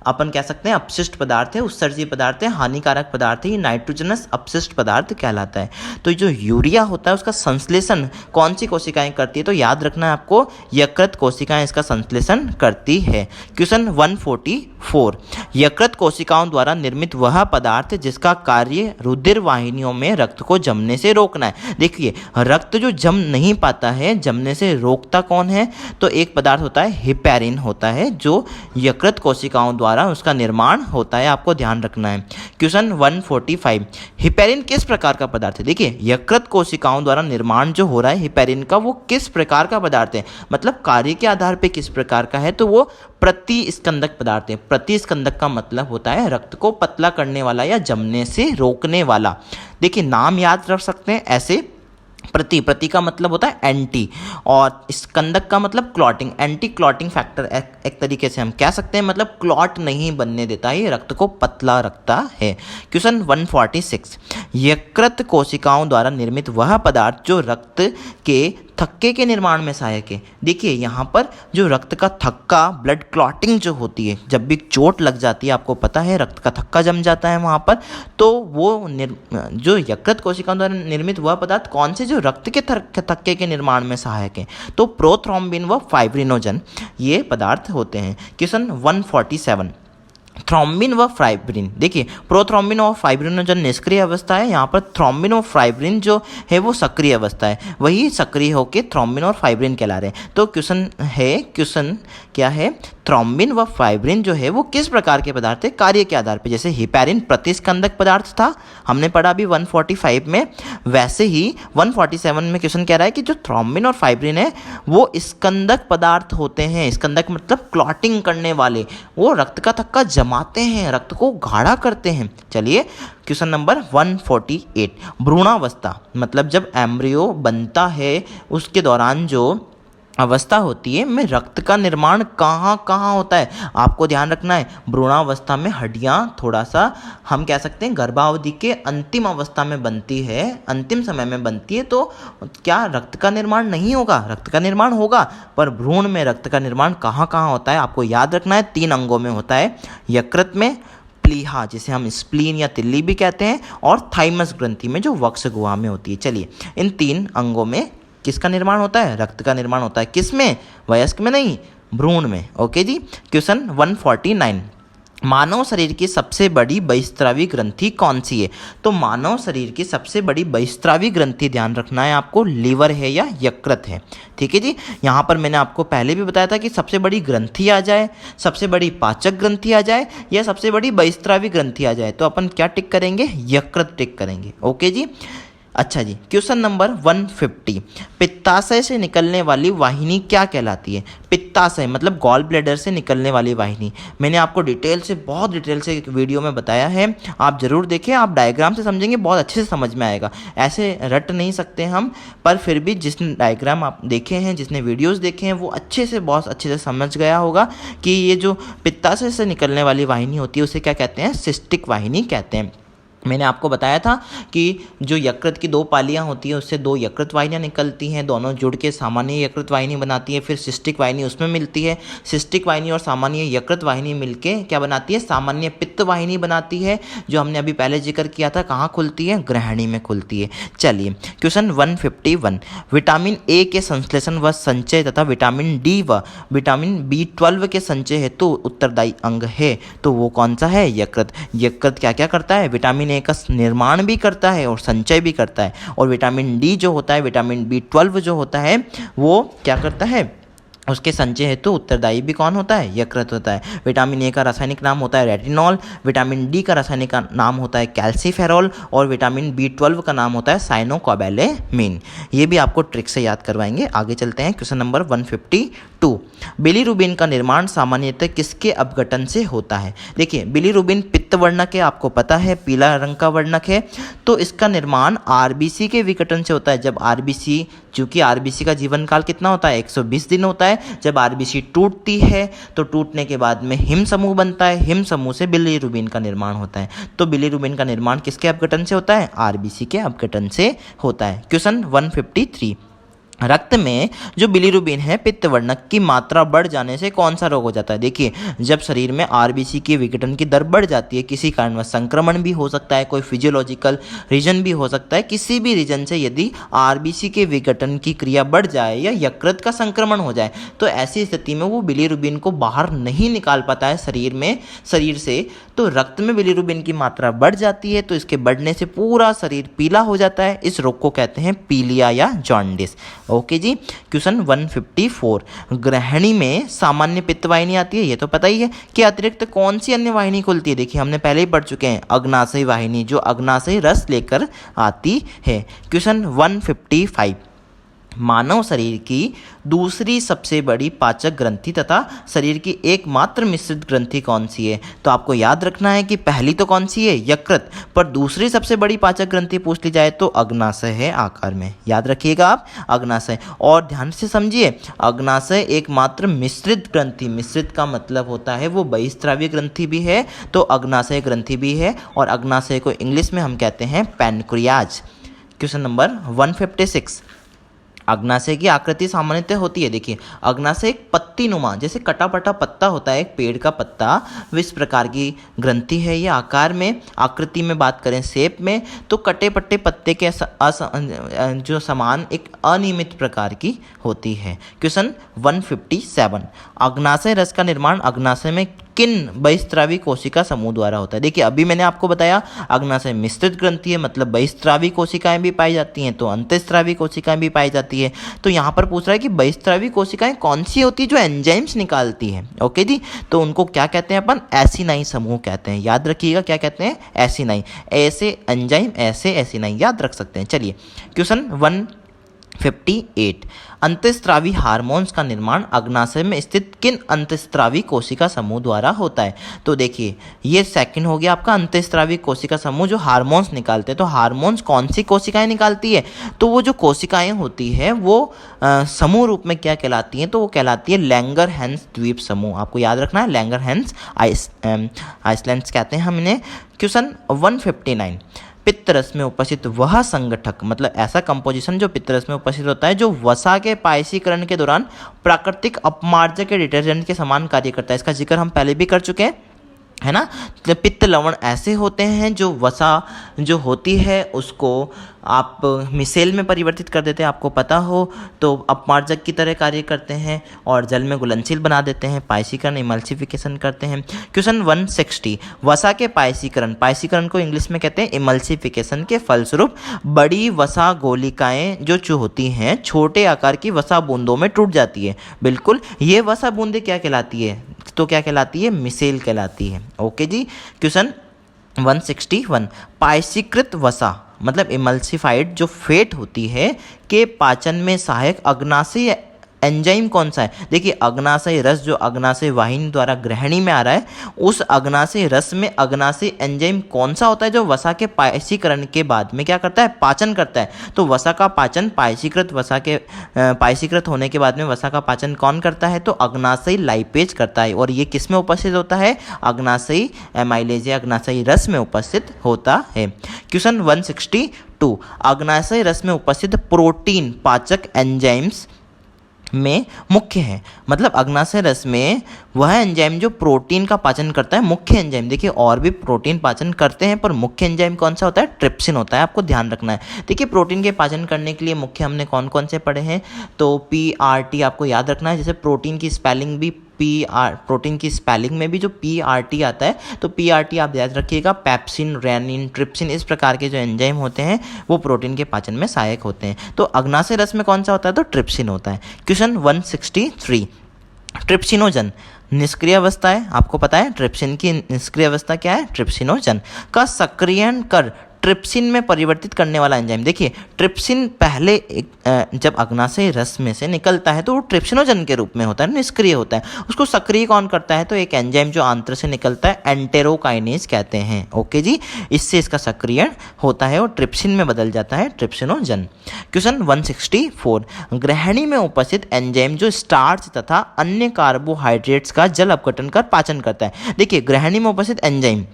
अपन कह सकते हैं अपशिष्ट पदार्थ है, उत्सर्जीय पदार्थ है, हानिकारक पदार्थ है, ये नाइट्रोजनस अपशिष्ट पदार्थ कहलाता है। तो जो यूरिया होता है उसका संश्लेषण कौन सी कोशिकाएं करती है? तो याद रखना है आपको, यकृत कोशिकाएं इसका संश्लेषण करती है। क्वेश्चन 144, यकृत कोशिकाओं द्वारा निर्मित वह पदार्थ जिसका कार्य रुधिर वाहिनियों में रक्त को जमने से रोकना है। देखिए रक्त जो जम नहीं पाता है, जमने से रोकता कौन है? तो एक पदार्थ होता है हिपैरिन होता है, जो यकृत कोशिकाओं द्वारा उसका निर्माण होता है, आपको ध्यान रखना है। क्वेश्चन 145, हिपैरिन किस प्रकार का पदार्थ है? देखिए यकृत कोशिकाओं द्वारा निर्माण जो हो रहा है हिपैरिन का, वो किस प्रकार का पदार्थ है, मतलब कार्य के आधार पर किस प्रकार का है? तो वो प्रतिस्कंदक पदार्थ है। प्रतिस्कंदक का मतलब होता है रक्त को पतला करने वाला या जमने से रोकने वाला। देखिए नाम याद रख सकते हैं ऐसे, प्रति का मतलब होता है एंटी, और स्कंदक का मतलब क्लॉटिंग, एंटी क्लॉटिंग फैक्टर एक तरीके से हम कह सकते हैं, मतलब क्लॉट नहीं बनने देता, ये रक्त को पतला रखता है। क्वेश्चन 146, यकृत कोशिकाओं द्वारा निर्मित वह पदार्थ जो रक्त के थक्के के निर्माण में सहायक है। देखिए यहाँ पर जो रक्त का थक्का, ब्लड क्लॉटिंग जो होती है, जब भी चोट लग जाती है, आपको पता है रक्त का थक्का जम जाता है वहाँ पर, तो वो जो यकृत कोशिकाओं द्वारा निर्मित वह पदार्थ कौन से, जो रक्त के थक्के के निर्माण में सहायक है? तो प्रोथ्रोम्बिन व फाइब्रिनोजन ये पदार्थ होते हैं। क्वेश्चन 147, थ्रोम्बिन व फाइब्रिन। देखिए प्रोथ्रोम्बिन और फाइब्रिनोजन निष्क्रिय अवस्था है, यहाँ पर थ्रोम्बिन और फाइब्रिन जो है वो सक्रिय अवस्था है, वही सक्रिय होकर थ्रोम्बिन और फाइब्रिन कहला रहे हैं। तो क्वेश्चन क्या है? थ्रोम्बिन व फाइब्रिन जो है वो किस प्रकार के पदार्थ है, कार्य के आधार पे। जैसे हिपैरिन प्रतिस्कंदक पदार्थ था, हमने पढ़ा अभी 145 में, वैसे ही 147 में क्वेश्चन कह रहा है कि जो थ्रोम्बिन और फाइब्रिन है वो स्कंदक पदार्थ होते हैं। स्कंदक मतलब क्लॉटिंग करने वाले, वो रक्त का थक्का जमाते हैं, रक्त को गाढ़ा करते हैं। चलिए क्वेश्चन नंबर 148, भ्रूणावस्था मतलब जब एम्ब्रियो बनता है उसके दौरान जो अवस्था होती है में रक्त का निर्माण कहाँ कहाँ होता है, आपको ध्यान रखना है। भ्रूणावस्था में हड्डियाँ थोड़ा सा हम कह सकते हैं गर्भावधि के अंतिम अवस्था में बनती है, अंतिम समय में बनती है, तो क्या रक्त का निर्माण नहीं होगा, रक्त का निर्माण होगा, पर भ्रूण में रक्त का निर्माण कहाँ कहाँ होता है आपको याद रखना है। 3 अंगों में होता है, यकृत में, प्लीहा जिसे हम स्प्लीन या तिल्ली भी कहते हैं, और थाइमस ग्रंथि में जो वक्ष गुहा में होती है। चलिए इन 3 अंगों में किसका निर्माण होता है, रक्त का निर्माण होता है। किस में, वयस्क में नहीं, भ्रूण में। ओके जी। क्वेश्चन 149, मानव शरीर की सबसे बड़ी बहिस्रावी ग्रंथि कौन सी है। तो मानव शरीर की सबसे बड़ी बहिस्रावी ग्रंथि ध्यान रखना है आपको, लीवर है या यकृत है। ठीक है जी। यहाँ पर मैंने आपको पहले भी बताया था कि सबसे बड़ी ग्रंथि आ जाए, सबसे बड़ी पाचक ग्रंथि आ जाए या सबसे बड़ी बहिस्रावी ग्रंथि आ जाए तो अपन क्या टिक करेंगे, यकृत टिक करेंगे। ओके जी। अच्छा जी। क्वेश्चन नंबर 150, पित्ताशय से निकलने वाली वाहिनी क्या कहलाती है। पित्ताशय मतलब गॉल ब्लैडर से निकलने वाली वाहिनी, मैंने आपको डिटेल से, बहुत डिटेल से एक वीडियो में बताया है, आप ज़रूर देखें, आप डायग्राम से समझेंगे बहुत अच्छे से समझ में आएगा। ऐसे रट नहीं सकते हम, पर फिर भी जिसने डायग्राम आप देखे हैं, जिसने वीडियोस देखे हैं, वो अच्छे से, बहुत अच्छे से समझ गया होगा कि ये जो पित्ताशय से निकलने वाली वाहिनी होती है उसे क्या कहते हैं, सिस्टिक वाहिनी कहते हैं। मैंने आपको बताया था कि जो यकृत की 2 पालियाँ होती हैं उससे 2 यकृत वाहिनियाँ निकलती हैं, दोनों जुड़ के सामान्य यकृत वाहिनी बनाती है, फिर सिस्टिक वाहिनी उसमें मिलती है, सिस्टिक वाहिनी और सामान्य यकृत वाहिनी मिलके क्या बनाती है, सामान्य पित्त वाहिनी बनाती है, जो हमने अभी पहले जिक्र किया था। कहाँ खुलती है, ग्रहणी में खुलती है। चलिए क्वेश्चन 151, विटामिन ए के संश्लेषण व संचय तथा विटामिन डी व विटामिन B12 के संचय हेतु उत्तरदायी अंग है, तो वो कौन सा है, यकृत। यकृत क्या क्या करता है, विटामिन ए का निर्माण भी करता है और संचय भी करता है, और विटामिन डी जो होता है, विटामिन B12 जो होता है, वो क्या करता है, उसके संचय हेतु उत्तरदायी भी कौन होता है, यकृत होता है। विटामिन ए का रासायनिक नाम होता है रेटिनॉल, विटामिन डी का रासायनिक नाम होता है कैल्सीफेरॉल, और विटामिन B12 का नाम होता है साइनोकोबैलेमिन। ये भी आपको ट्रिक से याद करवाएंगे। आगे चलते हैं क्वेश्चन नंबर 152, बिलीरुबिन का निर्माण सामान्यतः किसके अपघटन से होता है। देखिए बिलीरुबिन पित्त वर्णक है, आपको पता है, पीला रंग का वर्णक है, तो इसका निर्माण आरबीसी के विघटन से होता है। जब आरबीसी, चूंकि आरबीसी का जीवन काल कितना होता है, 120 दिन होता है, जब आरबीसी टूटती है तो टूटने के बाद में हिम समूह बनता है, हिम समूह से बिलीरुबिन का निर्माण होता है। तो बिलीरुबिन का निर्माण किसके अपघटन से होता है, आरबीसी के अपघटन से होता है। क्वेश्चन 153, रक्त में जो बिलीरुबिन है पित्त वर्णक की मात्रा बढ़ जाने से कौन सा रोग हो जाता है। देखिए जब शरीर में आरबीसी के विघटन की दर बढ़ जाती है, किसी कारणवश संक्रमण भी हो सकता है, कोई फिजियोलॉजिकल रीजन भी हो सकता है, किसी भी रीजन से यदि आरबीसी के विघटन की क्रिया बढ़ जाए या यकृत का संक्रमण हो जाए तो ऐसी स्थिति में वो बिलीरुबिन को बाहर नहीं निकाल पाता है शरीर से, तो रक्त में बिलीरुबिन की मात्रा बढ़ जाती है, तो इसके बढ़ने से पूरा शरीर पीला हो जाता है। इस रोग को कहते हैं पीलिया या जॉन्डिस। ओके जी। क्वेश्चन 154, ग्रहणी में सामान्य पित्त वाहिनी आती है, ये तो पता ही है, कि अतिरिक्त कौन सी अन्य वाहिनी खुलती है। देखिए हमने पहले ही पढ़ चुके हैं, अग्नाशयी वाहिनी जो अग्नाशयी रस लेकर आती है। क्वेश्चन 155, मानव शरीर की दूसरी सबसे बड़ी पाचक ग्रंथि तथा शरीर की एकमात्र मिश्रित ग्रंथि कौन सी है। तो आपको याद रखना है कि पहली तो कौन सी है, यकृत, पर दूसरी सबसे बड़ी पाचक ग्रंथि पूछ ली जाए तो अग्नाशय है आकार में, याद रखिएगा आप, अग्नाशय। और ध्यान से समझिए, अग्नाशय एकमात्र मिश्रित ग्रंथि, मिश्रित का मतलब होता है वो बहिस्रावी ग्रंथि भी है, तो अग्नाशय ग्रंथि भी है, और अग्नाशय को इंग्लिश में हम कहते हैं पैनक्रियाज। क्वेश्चन नंबर 156, अग्नाशय की आकृति सामान्यतः होती है। देखिए अग्नाशय एक पत्ती नुमा, जैसे कटा पटा पत्ता होता है एक पेड़ का पत्ता, इस प्रकार की ग्रंथि है ये। आकार में, आकृति में बात करें शेप में, तो कटे पट्टे पत्ते के जो समान एक अनियमित प्रकार की होती है। क्वेश्चन 157, अग्नाशय रस का निर्माण अग्नाशय में किन बहिस्रावी कोशिका समूह द्वारा होता है। देखिए अभी मैंने आपको बताया अग्नाशय मिश्रित ग्रंथि है, मतलब बहिस्रावी कोशिकाएं भी पाई जाती हैं तो अंतःस्रावी कोशिकाएं भी पाई जाती है। होती है। तो यहाँ पर पूछ रहा है कि बहिस्रावी कोशिकाएं कौन सी होती है जो एंजाइम्स निकालती है। ओके जी, तो उनको क्या कहते हैं अपन, एसिनाई समूह कहते हैं। याद रखिएगा क्या कहते हैं, एसिनाई। ऐसे एंजाइम, ऐसे एसिनाई, याद रख सकते हैं। चलिए क्वेश्चन 158, अंतःस्रावी हार्मोन्स का निर्माण अग्नाशय में स्थित किन अंतःस्रावी कोशिका समूह द्वारा होता है। तो देखिए ये सेकंड हो गया आपका अंतःस्रावी कोशिका समूह जो हार्मोन्स निकालते हैं। तो हार्मोन्स कौन सी कोशिकाएं निकालती है, तो वो जो कोशिकाएं होती है वो समूह रूप में क्या कहलाती हैं, तो वो कहलाती है लैंगरहैंस द्वीप समूह। आपको याद रखना है, लैंगरहैंस आइसलैंड्स कहते हैं हम इन्हें। क्वेश्चन 159, पित्तरस में उपस्थित वह संगठक, मतलब ऐसा कंपोजिशन जो पित्तरस में उपस्थित होता है जो वसा के पायसीकरण के दौरान प्राकृतिक अपमार्जक के डिटर्जेंट के समान कार्य करता है। इसका जिक्र हम पहले भी कर चुके हैं, है ना। तो पित्त लवण ऐसे होते हैं जो वसा जो होती है उसको आप मिसेल में परिवर्तित कर देते हैं, आपको पता हो, तो अपमार्जक की तरह कार्य करते हैं और जल में घुलनशील बना देते हैं, पायसीकरण इमल्सिफिकेशन करते हैं। क्वेश्चन 160, वसा के पायसीकरण को इंग्लिश में कहते हैं इमल्सिफिकेशन के फलस्वरूप बड़ी वसा गोलिकाएं जो होती हैं छोटे आकार की वसा बूंदों में टूट जाती है। बिल्कुल, ये वसा बूंदें क्या कहलाती है, तो क्या कहलाती है, मिसेल कहलाती है। ओके जी। क्वेश्चन 161, पायसीकृत वसा मतलब इमल्सिफाइड जो फेट होती है के पाचन में सहायक अग्नाशय एंजाइम कौन सा है। देखिए अग्नाशय रस जो अग्नाशय वाहिनी द्वारा ग्रहणी में आ रहा है, उस अग्नाशय रस में अग्नाशय एंजाइम कौन सा होता है जो वसा के पायसीकरण के बाद में क्या करता है, पाचन करता है। तो वसा का पाचन पायसीकृत होने के बाद में वसा का पाचन कौन करता है, तो अग्नाशय लाइपेज करता है। और ये किस में उपस्थित होता है, अग्नाशय एमाइलेज या अग्नाशय रस में उपस्थित होता है। क्वेश्चन 162, अग्नाशय रस में उपस्थित प्रोटीन पाचक एंजाइम्स में मुख्य है, मतलब अग्नाशय रस में वह एंजाइम जो प्रोटीन का पाचन करता है, मुख्य एंजाइम। देखिए और भी प्रोटीन पाचन करते हैं पर मुख्य एंजाइम कौन सा होता है, ट्रिप्सिन होता है, आपको ध्यान रखना है। देखिए प्रोटीन के पाचन करने के लिए मुख्य हमने कौन कौन से पढ़े हैं, तो PRT आपको याद रखना है। जैसे प्रोटीन की स्पेलिंग भी प्रोटीन की स्पेलिंग में भी जो PRT आता है, तो PRT आप याद रखिएगा, पेप्सिन, रेनिन, ट्रिप्सिन, इस प्रकार के जो एंजाइम होते हैं वो प्रोटीन के पाचन में सहायक होते हैं। तो अग्नाशय रस में कौन सा होता है, तो ट्रिप्सिन होता है। क्वेश्चन 163, ट्रिप्सिनोजन निष्क्रिय अवस्था है, आपको पता है ट्रिप्सिन की निष्क्रिय अवस्था क्या है, ट्रिप्सिनोजन का सक्रियण कर ट्रिप्सिन में परिवर्तित करने वाला एंजाइम। देखिए ट्रिप्सिन पहले जब अग्नाशय रस में से निकलता है तो वो ट्रिप्सिनोजन के रूप में होता है, निष्क्रिय होता है। उसको सक्रिय कौन करता है, तो एक एंजाइम जो आंत्र से निकलता है, एंटेरोकाइनेज कहते हैं। ओके जी, इससे इसका सक्रियण होता है और ट्रिप्सिन में बदल जाता है, ट्रिप्सिनोजन। क्वेश्चन 164, ग्रहणी में उपस्थित एंजाइम जो स्टार्च तथा अन्य कार्बोहाइड्रेट्स का जल अपघटन कर पाचन करता है। देखिए ग्रहणी में उपस्थित एंजाइम,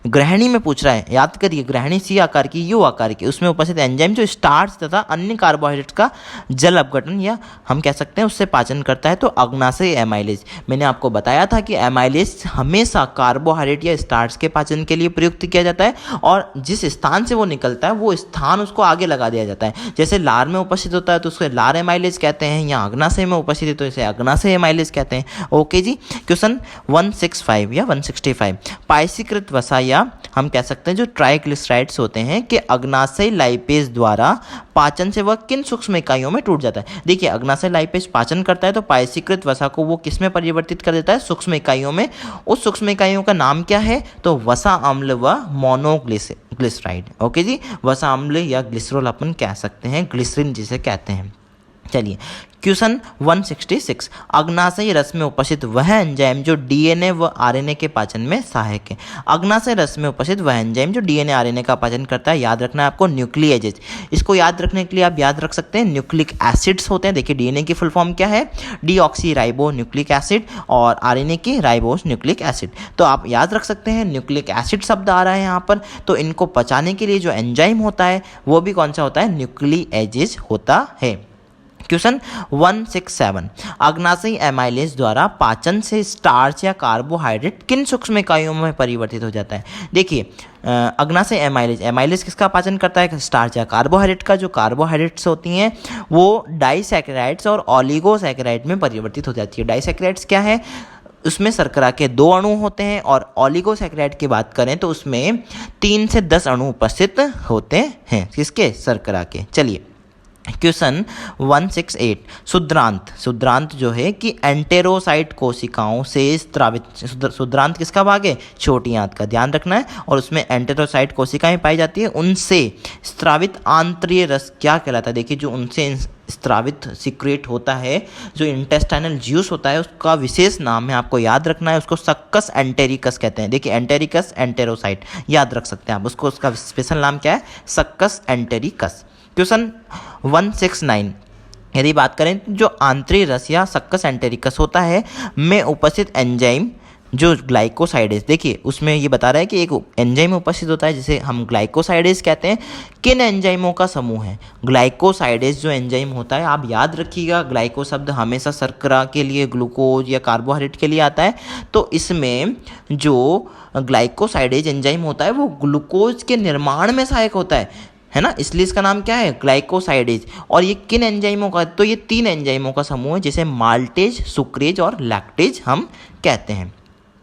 ग्रहणी में पूछ रहा है, याद करिए ग्रहणी सी आकार की, यू आकार की, उसमें उपस्थित एंजाइम जो स्टार्च तथा अन्य कार्बोहाइड्रेट्स का जल अपघटन या हम कह सकते हैं उससे पाचन करता है, तो अग्नाशय एमाइलेज। मैंने आपको बताया था कि एमाइलेज हमेशा कार्बोहाइड्रेट या स्टार्च के पाचन के लिए प्रयुक्त किया जाता है और जिस स्थान से वो निकलता है वो स्थान उसको आगे लगा दिया जाता है। जैसे लार में उपस्थित होता है तो उसको लार एमाइलेज कहते हैं, या अग्नाशय में उपस्थित है तो इसे अग्नाशय एमाइलेज कहते हैं। ओके जी। क्वेश्चन 165 या 165, पायसीकृत वसा या हम कह सकते हैं जो ट्राइग्लिसराइड्स होते हैं कि अग्नाशय लाइपेज द्वारा पाचन से वह किन सूक्ष्म इकाइयों में टूट जाता है। देखिए अग्नाशय लाइपेज पाचन करता है तो पायसीकृत वसा को वो किस में परिवर्तित कर देता है, सूक्ष्म इकाइयों में। उस सूक्ष्म इकाइयों का नाम क्या है, तो वसा अम्ल व मोनोग्लिसराइड। ओके जी, वसा अम्ल या ग्लिसरॉल अपन कह सकते हैं, ग्लिसरीन जिसे कहते हैं। चलिए क्वेश्चन 166, अग्नाशय रस में उपस्थित वह एंजाइम जो डीएनए व आरएनए के पाचन में सहायक है। अग्नाशय रस में उपस्थित वह एंजाइम जो डीएनए आरएनए का पाचन करता है, याद रखना है आपको न्यूक्लिएजेज। इसको याद रखने के लिए आप याद रख सकते हैं न्यूक्लिक एसिड्स होते हैं। देखिए डीएनए की फुल फॉर्म क्या है, डीऑक्सी राइबो न्यूक्लिक एसिड, और आरएनए की राइबोस न्यूक्लिक एसिड। तो आप याद रख सकते हैं न्यूक्लिक एसिड शब्द आ रहा है यहाँ पर, तो इनको पचाने के लिए जो एंजाइम होता है वो भी कौन सा होता है, न्यूक्लिएजेज होता है। क्वेश्चन 167, अग्नाशय एमाइलेज द्वारा पाचन से स्टार्च या कार्बोहाइड्रेट किन सूक्ष्म इकाइयों में परिवर्तित हो जाता है। देखिए अग्नाशय एमाइलेज किसका पाचन करता है, स्टार्च या कार्बोहाइड्रेट का। जो कार्बोहाइड्रेट्स होती हैं वो डाइसैकेराइड्स और ओलिगोसैकेराइड में परिवर्तित हो जाती है। डाइसैकेराइड्स क्या है, उसमें शर्करा के 2 अणु होते हैं, और ओलिगोसैकेराइड की बात करें तो उसमें 3 से 10 अणु उपस्थित होते हैं, किसके, शर्करा के। चलिए क्वेश्चन 168 शुद्रांत। शुद्रांत जो है कि एंटेरोसाइट कोशिकाओं से स्रावित, शुद्रांत किसका भाग है? छोटी आंत का, ध्यान रखना है। और उसमें एंटेरोसाइट कोशिकाएं पाई जाती है, उनसे स्रावित आंतरीय रस क्या कहलाता है? देखिए, जो उनसे स्रावित सीक्रेट होता है, जो इंटेस्टाइनल जूस होता है, उसका विशेष नाम है, आपको याद रखना है, उसको सक्कस एंटेरिकस कहते हैं। देखिए, एंटेरिकस एंटेरोसाइट याद रख सकते हैं आप उसको, उसका स्पेशल नाम क्या है? Succus entericus. क्वेश्चन 169 यदि बात करें जो आंतरिक रस या सक्कस एंटेरिकस होता है में उपस्थित एंजाइम जो ग्लाइकोसाइडेज, देखिए उसमें ये बता रहा है कि एक एंजाइम उपस्थित होता है जिसे हम ग्लाइकोसाइडेज कहते हैं। किन एंजाइमों का समूह है? ग्लाइकोसाइडेज जो एंजाइम होता है, आप याद रखिएगा, ग्लाइको शब्द हमेशा शर्करा के लिए, ग्लूकोज या कार्बोहाइड्रेट के लिए आता है। तो इसमें जो ग्लाइकोसाइडेज एंजाइम होता है वो ग्लूकोज के निर्माण में सहायक होता है ना, इसलिए इसका नाम क्या है? ग्लाइकोसाइडेज। और ये किन एंजाइमों का? तो ये 3 एंजाइमों का समूह है जिसे माल्टेज, सुक्रेज और लैक्टेज हम कहते हैं।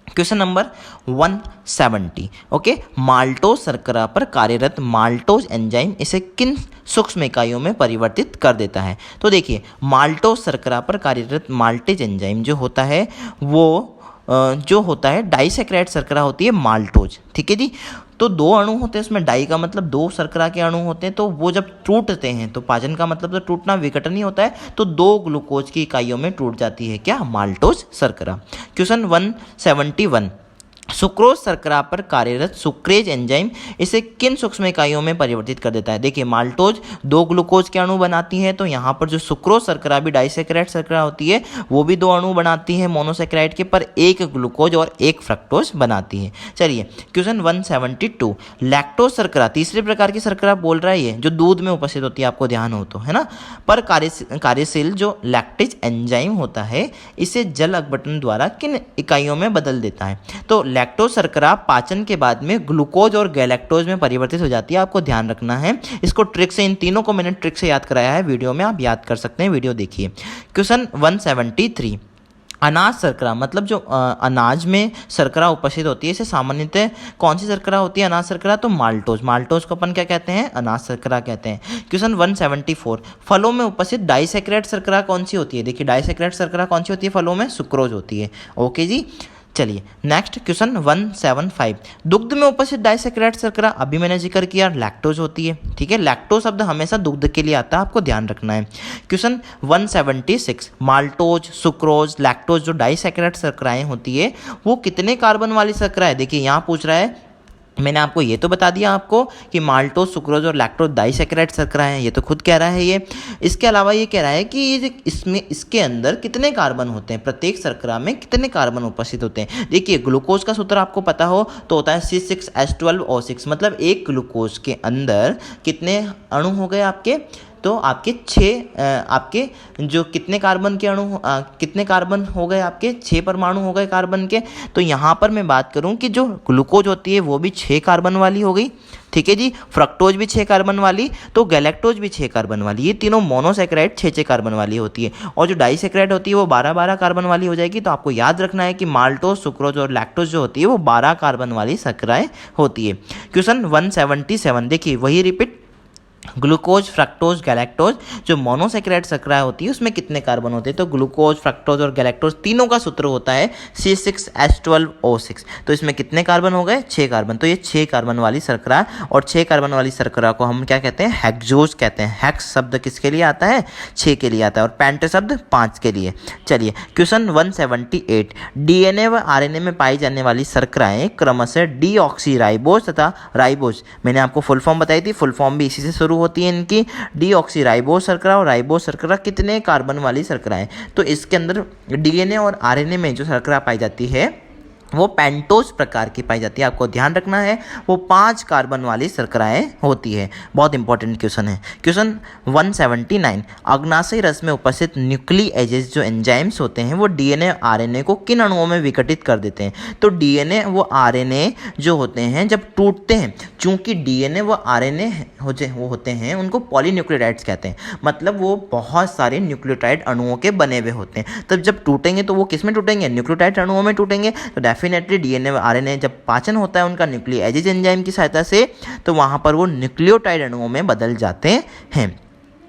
क्वेश्चन नंबर 170 ओके, माल्टोज शर्करा पर कार्यरत माल्टोज एंजाइम इसे किन सूक्ष्म इकाइयों में परिवर्तित कर देता है? तो देखिए, माल्टोज शर्करा पर कार्यरत माल्टेज एंजाइम जो होता है वो जो होता है डाइसैकेराइड शर्करा होती है माल्टोज, ठीक है जी। तो 2 अणु होते हैं उसमें, डाई का मतलब 2 शर्करा के अणु होते हैं, तो वो जब टूटते हैं तो पाचन का मतलब तो टूटना, विघटन ही होता है, तो 2 ग्लूकोज की इकाइयों में टूट जाती है क्या? माल्टोज शर्करा। क्वेश्चन 171 सुक्रोज शर्करा पर कार्यरत सुक्रेज एंजाइम इसे किन सूक्ष्म इकाइयों में परिवर्तित कर देता है? देखिए, माल्टोज 2 ग्लूकोज के अणु बनाती है, तो यहाँ पर जो सुक्रोज शर्करा भी डाइसैकेराइड शर्करा होती है वो भी 2 अणु बनाती है मोनोसैकेराइड के, पर 1 ग्लूकोज और 1 फ्रक्टोज बनाती है। चलिए, क्वेश्चन 172 लैक्टोज शर्करा, तीसरे प्रकार की शर्करा बोल रहा है ये, जो दूध में उपस्थित होती है, आपको ध्यान हो तो, है ना, पर कार्यशील जो लैक्टेज एंजाइम होता है इसे जल अपघटन द्वारा किन इकाइयों में बदल देता है? तो लैक्टोज शर्करा पाचन के बाद में ग्लूकोज और गैलेक्टोज में परिवर्तित हो जाती है, आपको ध्यान रखना है। इसको ट्रिक से, इन तीनों को मैंने ट्रिक से याद कराया है वीडियो में, आप याद कर सकते हैं, वीडियो देखिए। क्वेश्चन 173 अनाज शर्करा, मतलब जो अनाज में शर्करा उपस्थित होती है इसे सामान्यतः कौन सी शर्करा होती है? अनाज शर्करा, तो माल्टोज। माल्टोज को अपन क्या कहते हैं? अनाज शर्करा कहते हैं। क्वेश्चन 174 फलों में उपस्थित डाइसैकेराइड शर्करा कौन सी होती है? देखिए, डाइसैकेराइड शर्करा कौन सी होती है फलों में? सुक्रोज होती है। ओके जी, चलिए नेक्स्ट क्वेश्चन 175 दुग्ध में उपस्थित डाइसैकेराइड शर्करा, अभी मैंने जिक्र किया, लैक्टोज होती है, ठीक है। लैक्टोज शब्द हमेशा दुग्ध के लिए आता है, आपको ध्यान रखना है। क्वेश्चन 176 माल्टोज, सुक्रोज, लैक्टोज जो डाइसैकेराइड शर्कराएं होती है वो कितने कार्बन वाली शर्करा है? देखिए, यहाँ पूछ रहा है, मैंने आपको ये तो बता दिया आपको कि माल्टोज, सुक्रोज और लैक्टोज डाइसैकेराइड शर्करा है, ये तो खुद कह रहा है ये। इसके अलावा ये कह रहा है कि ये इसमें, इसके अंदर कितने कार्बन होते हैं, प्रत्येक शर्करा में कितने कार्बन उपस्थित होते हैं। देखिए, ग्लूकोज का सूत्र आपको पता हो तो होता है C6H12O6, मतलब एक ग्लूकोज के अंदर कितने अणु हो गए आपके? तो आपके 6 आपके जो कितने कार्बन के अणु, कितने कार्बन हो गए आपके? 6 परमाणु हो गए कार्बन के। तो यहाँ पर मैं बात करूँ कि जो ग्लूकोज होती है वो भी 6 कार्बन वाली हो गई, ठीक है जी। फ्रक्टोज भी 6 कार्बन वाली, तो गैलेक्टोज भी 6 कार्बन वाली, ये तीनों मोनोसैकेराइड 6 कार्बन वाली होती है। और जो डाइसैकेराइड होती है वो 12 कार्बन वाली हो जाएगी। तो आपको याद रखना है कि माल्टोज, सुक्रोज और लैक्टोज जो होती है वो 12 कार्बन वाली शर्कराएं होती है। क्वेश्चन 177 देखिए, वही रिपीट, ग्लूकोज, फ्रक्टोज, गैलेक्टोज जो मोनोसैकेराइड शर्करा होती है उसमें कितने कार्बन होते हैं? तो ग्लूकोज, फ्रक्टोज और गैलेक्टोज तीनों का सूत्र होता है C6H12O6। तो इसमें कितने कार्बन हो गए? 6 कार्बन। तो ये 6 कार्बन वाली शर्करा, और 6 कार्बन वाली शर्करा को हम क्या कहते हैं? हेक्सोज कहते हैं। हेक्स शब्द किसके लिए आता है? 6 के लिए आता है, और पेंट शब्द 5 के लिए। चलिए, क्वेश्चन 178 डीएनए व आरएनए में पाई जाने वाली शर्कराएं क्रमशः डीऑक्सीराइबोज तथा राइबोज, मैंने आपको फुल फॉर्म बताई थी, फुल फॉर्म भी इसी से शुरू होती है इनकी, डीऑक्सीराइबोज शर्करा और राइबोज शर्करा कितने कार्बन वाली शर्करा है? तो इसके अंदर डीएनए और आरएनए में जो शर्करा पाई जाती है वो पेंटोज प्रकार की पाई जाती है, आपको ध्यान रखना है, वो 5 कार्बन वाली शर्कराएं होती है। बहुत इंपॉर्टेंट क्वेश्चन है। क्वेश्चन 179 अग्नाशयी रस में उपस्थित न्यूक्लिएजेज जो एंजाइम्स होते हैं वो डीएनए आरएनए को किन अणुओं में विघटित कर देते हैं? तो डीएनए वो आरएनए जो होते हैं जब टूटते हैं, चूंकि डीएनए व आरएनए वो होते हैं उनको पॉलीन्यूक्लियोटाइड्स कहते हैं, मतलब वो बहुत सारे न्यूक्लियोटाइड अणुओं के बने हुए होते हैं। तब जब टूटेंगे तो वो किस में टूटेंगे? न्यूक्लियोटाइड अणुओं में टूटेंगे। तो डेफिनेटली डीएनए व आरएनए जब पाचन होता है उनका न्यूक्लिएजेज एंजाइम की सहायता से, तो वहाँ पर वो न्यूक्लियोटाइड अणुओं में बदल जाते हैं।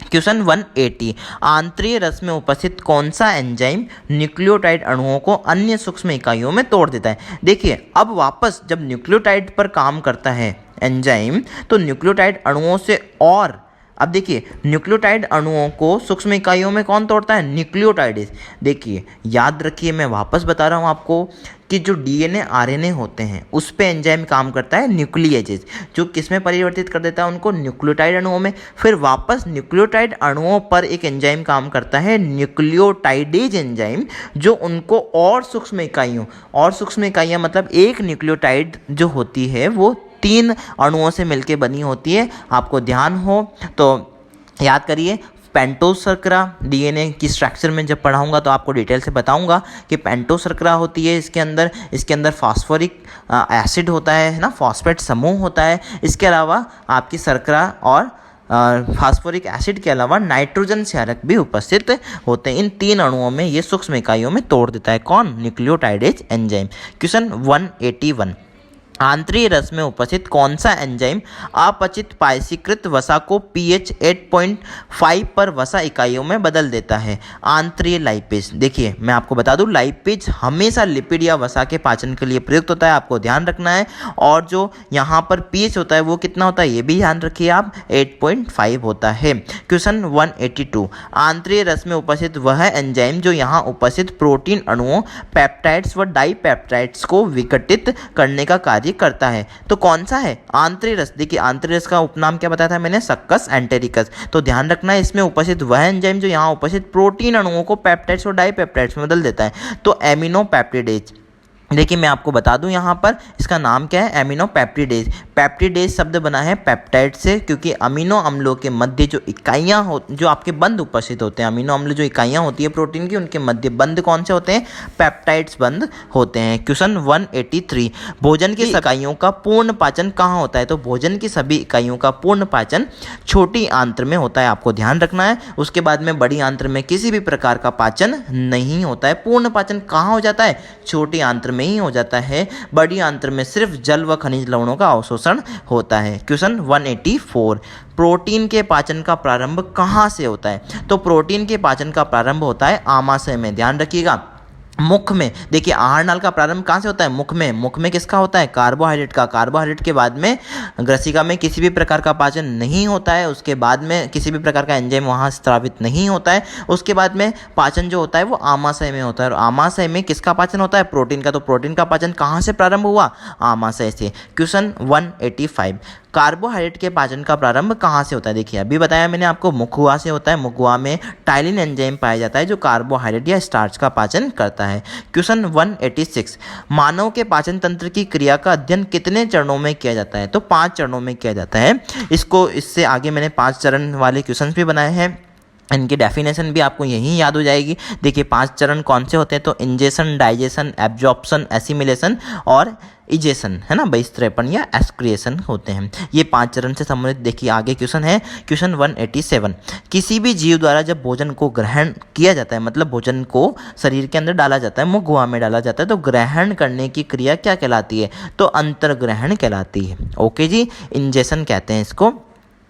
क्वेश्चन 180, आंतरिक रस में उपस्थित कौन सा एंजाइम न्यूक्लियोटाइड अणुओं को अन्य सूक्ष्म इकाइयों में तोड़ देता है। देखिए अब वापस जब न्यूक्लियोटाइड पर काम करता है एंजाइम तो न्यूक्लियोटाइड अणुओं से, और अब देखिए न्यूक्लियोटाइड अणुओं को सूक्ष्म इकाइयों में कौन तोड़ता है, न्यूक्लियोटाइडेज। देखिए याद रखिए, मैं वापस बता रहा हूँ आपको कि जो डीएनए आरएनए होते हैं उस पे एंजाइम काम करता है न्यूक्लिएजेज, जो किस में परिवर्तित कर देता है उनको, न्यूक्लियोटाइड अणुओं में। फिर वापस न्यूक्लियोटाइड अणुओं पर एक एंजाइम काम करता है न्यूक्लियोटाइडेज एंजाइम, जो उनको और सूक्ष्म इकाइयाँ मतलब एक न्यूक्लियोटाइड जो होती है वो 3 अणुओं से मिलकर बनी होती है। आपको ध्यान हो तो याद करिए। पेंटोज शर्करा डीएनए की स्ट्रक्चर में जब पढ़ाऊंगा तो आपको डिटेल से बताऊंगा कि पेंटोज शर्करा होती है, इसके अंदर फास्फोरिक एसिड होता है ना, फॉस्फेट समूह होता है। इसके अलावा आपकी शर्करा और फास्फोरिक एसिड के अलावा नाइट्रोजन क्षारक भी उपस्थित होते हैं। इन 3 अणुओं में ये सूक्ष्म इकाइयों में तोड़ देता है कौन, न्यूक्लियोटाइडेज एंजाइम। क्वेश्चन 181, आंतरिक रस में उपस्थित कौन सा एंजाइम अपचित पायसीकृत वसा को pH 8.5 पर वसा इकाइयों में बदल देता है। आंतरिक लाइपेज, देखिए मैं आपको बता दूं लाइपेज हमेशा लिपिड या वसा के पाचन के लिए प्रयुक्त होता है, आपको ध्यान रखना है। और जो यहाँ पर pH होता है वो कितना होता है ये भी ध्यान रखिए आप, 8.5 होता है। क्वेश्चन 182, आंतरिक रस में उपस्थित वह एंजाइम जो यहाँ उपस्थित प्रोटीन अणुओं, पेप्टाइड्स व डाईपेप्टाइड्स को विघटित करने का कार्य करता है, तो कौन सा है, आंतरिक रस। देखिए आंतरिक रस का उपनाम क्या बताया था मैंने, सक्कस एंटेरिकस। तो ध्यान रखना है इसमें उपस्थित वह एंजाइम जो यहाँ उपस्थित प्रोटीन अणुओं को पेप्टाइड्स और डाईपेप्टाइड्स में बदल देता है, तो एमिनोपेप्टिडेज। देखिए मैं आपको बता दूं यहाँ पर इसका नाम क्या है, एमिनोपेप्टिडेज। पेप्टिडेज शब्द बना है पेप्टाइड से, क्योंकि अमीनो अम्लों के मध्य जो इकाइयाँ हो, जो आपके बंध उपस्थित होते हैं, अमीनो अम्ल जो इकाइयाँ होती है प्रोटीन की, उनके मध्य बंध कौन से होते हैं, पेप्टाइड्स बंध होते हैं। क्वेश्चन 183, भोजन की इकाइयों का पूर्ण पाचन कहाँ होता है, तो भोजन की सभी इकाइयों का पूर्ण पाचन छोटी आंत्र में होता है, आपको ध्यान रखना है। उसके बाद में बड़ी आंत्र में किसी भी प्रकार का पाचन नहीं होता है। पूर्ण पाचन कहाँ हो जाता है, छोटी आंत्र में ही हो जाता है। बड़ी आंत्र में सिर्फ जल व खनिज लवणों का अवशोषण होता है। क्वेश्चन 184, प्रोटीन के पाचन का प्रारंभ कहाँ से होता है, तो प्रोटीन के पाचन का प्रारंभ होता है आमाशय में, ध्यान रखिएगा। मुख में, देखिए आहार नाल का प्रारंभ कहाँ से होता है, मुख में। मुख में किसका होता है, कार्बोहाइड्रेट का। कार्बोहाइड्रेट के बाद में ग्रसिका में किसी भी प्रकार का पाचन नहीं होता है, उसके बाद में किसी भी प्रकार का एंजाइम वहाँ स्रावित नहीं होता है। उसके बाद में पाचन जो होता है वो आमाशय में होता है, और आमाशय में किसका पाचन होता है, प्रोटीन का। तो प्रोटीन का पाचन कहाँ से प्रारंभ हुआ, आमाशय से। क्वेश्चन 185, कार्बोहाइड्रेट के पाचन का प्रारंभ कहाँ से होता है, देखिए अभी बताया मैंने आपको, मुखुआ से होता है। मुखुआ में टाइलिन एंजाइम पाया जाता है जो कार्बोहाइड्रेट या स्टार्च का पाचन करता है। क्वेश्चन 186, मानव के पाचन तंत्र की क्रिया का अध्ययन कितने चरणों में किया जाता है, तो 5 चरणों में किया जाता है। इससे आगे मैंने 5 चरण वाले क्वेश्चन भी बनाए हैं, इनकी डेफिनेशन भी आपको यही याद हो जाएगी। देखिए 5 चरण कौन से होते हैं, तो इंजेशन, डाइजेशन, एब्जॉर्प्शन, एसिमिलेशन और इजेशन, है ना, बहिस्त्रैपण या एक्सक्रिएशन होते हैं। ये 5 चरण से संबंधित देखिए आगे क्वेश्चन है। क्वेश्चन 187, किसी भी जीव द्वारा जब भोजन को ग्रहण किया जाता है, मतलब भोजन को शरीर के अंदर डाला जाता है, मुख गुहा में डाला जाता है, तो ग्रहण करने की क्रिया क्या कहलाती है, तो अंतर्ग्रहण कहलाती है। ओके जी, इंजेशन कहते हैं इसको।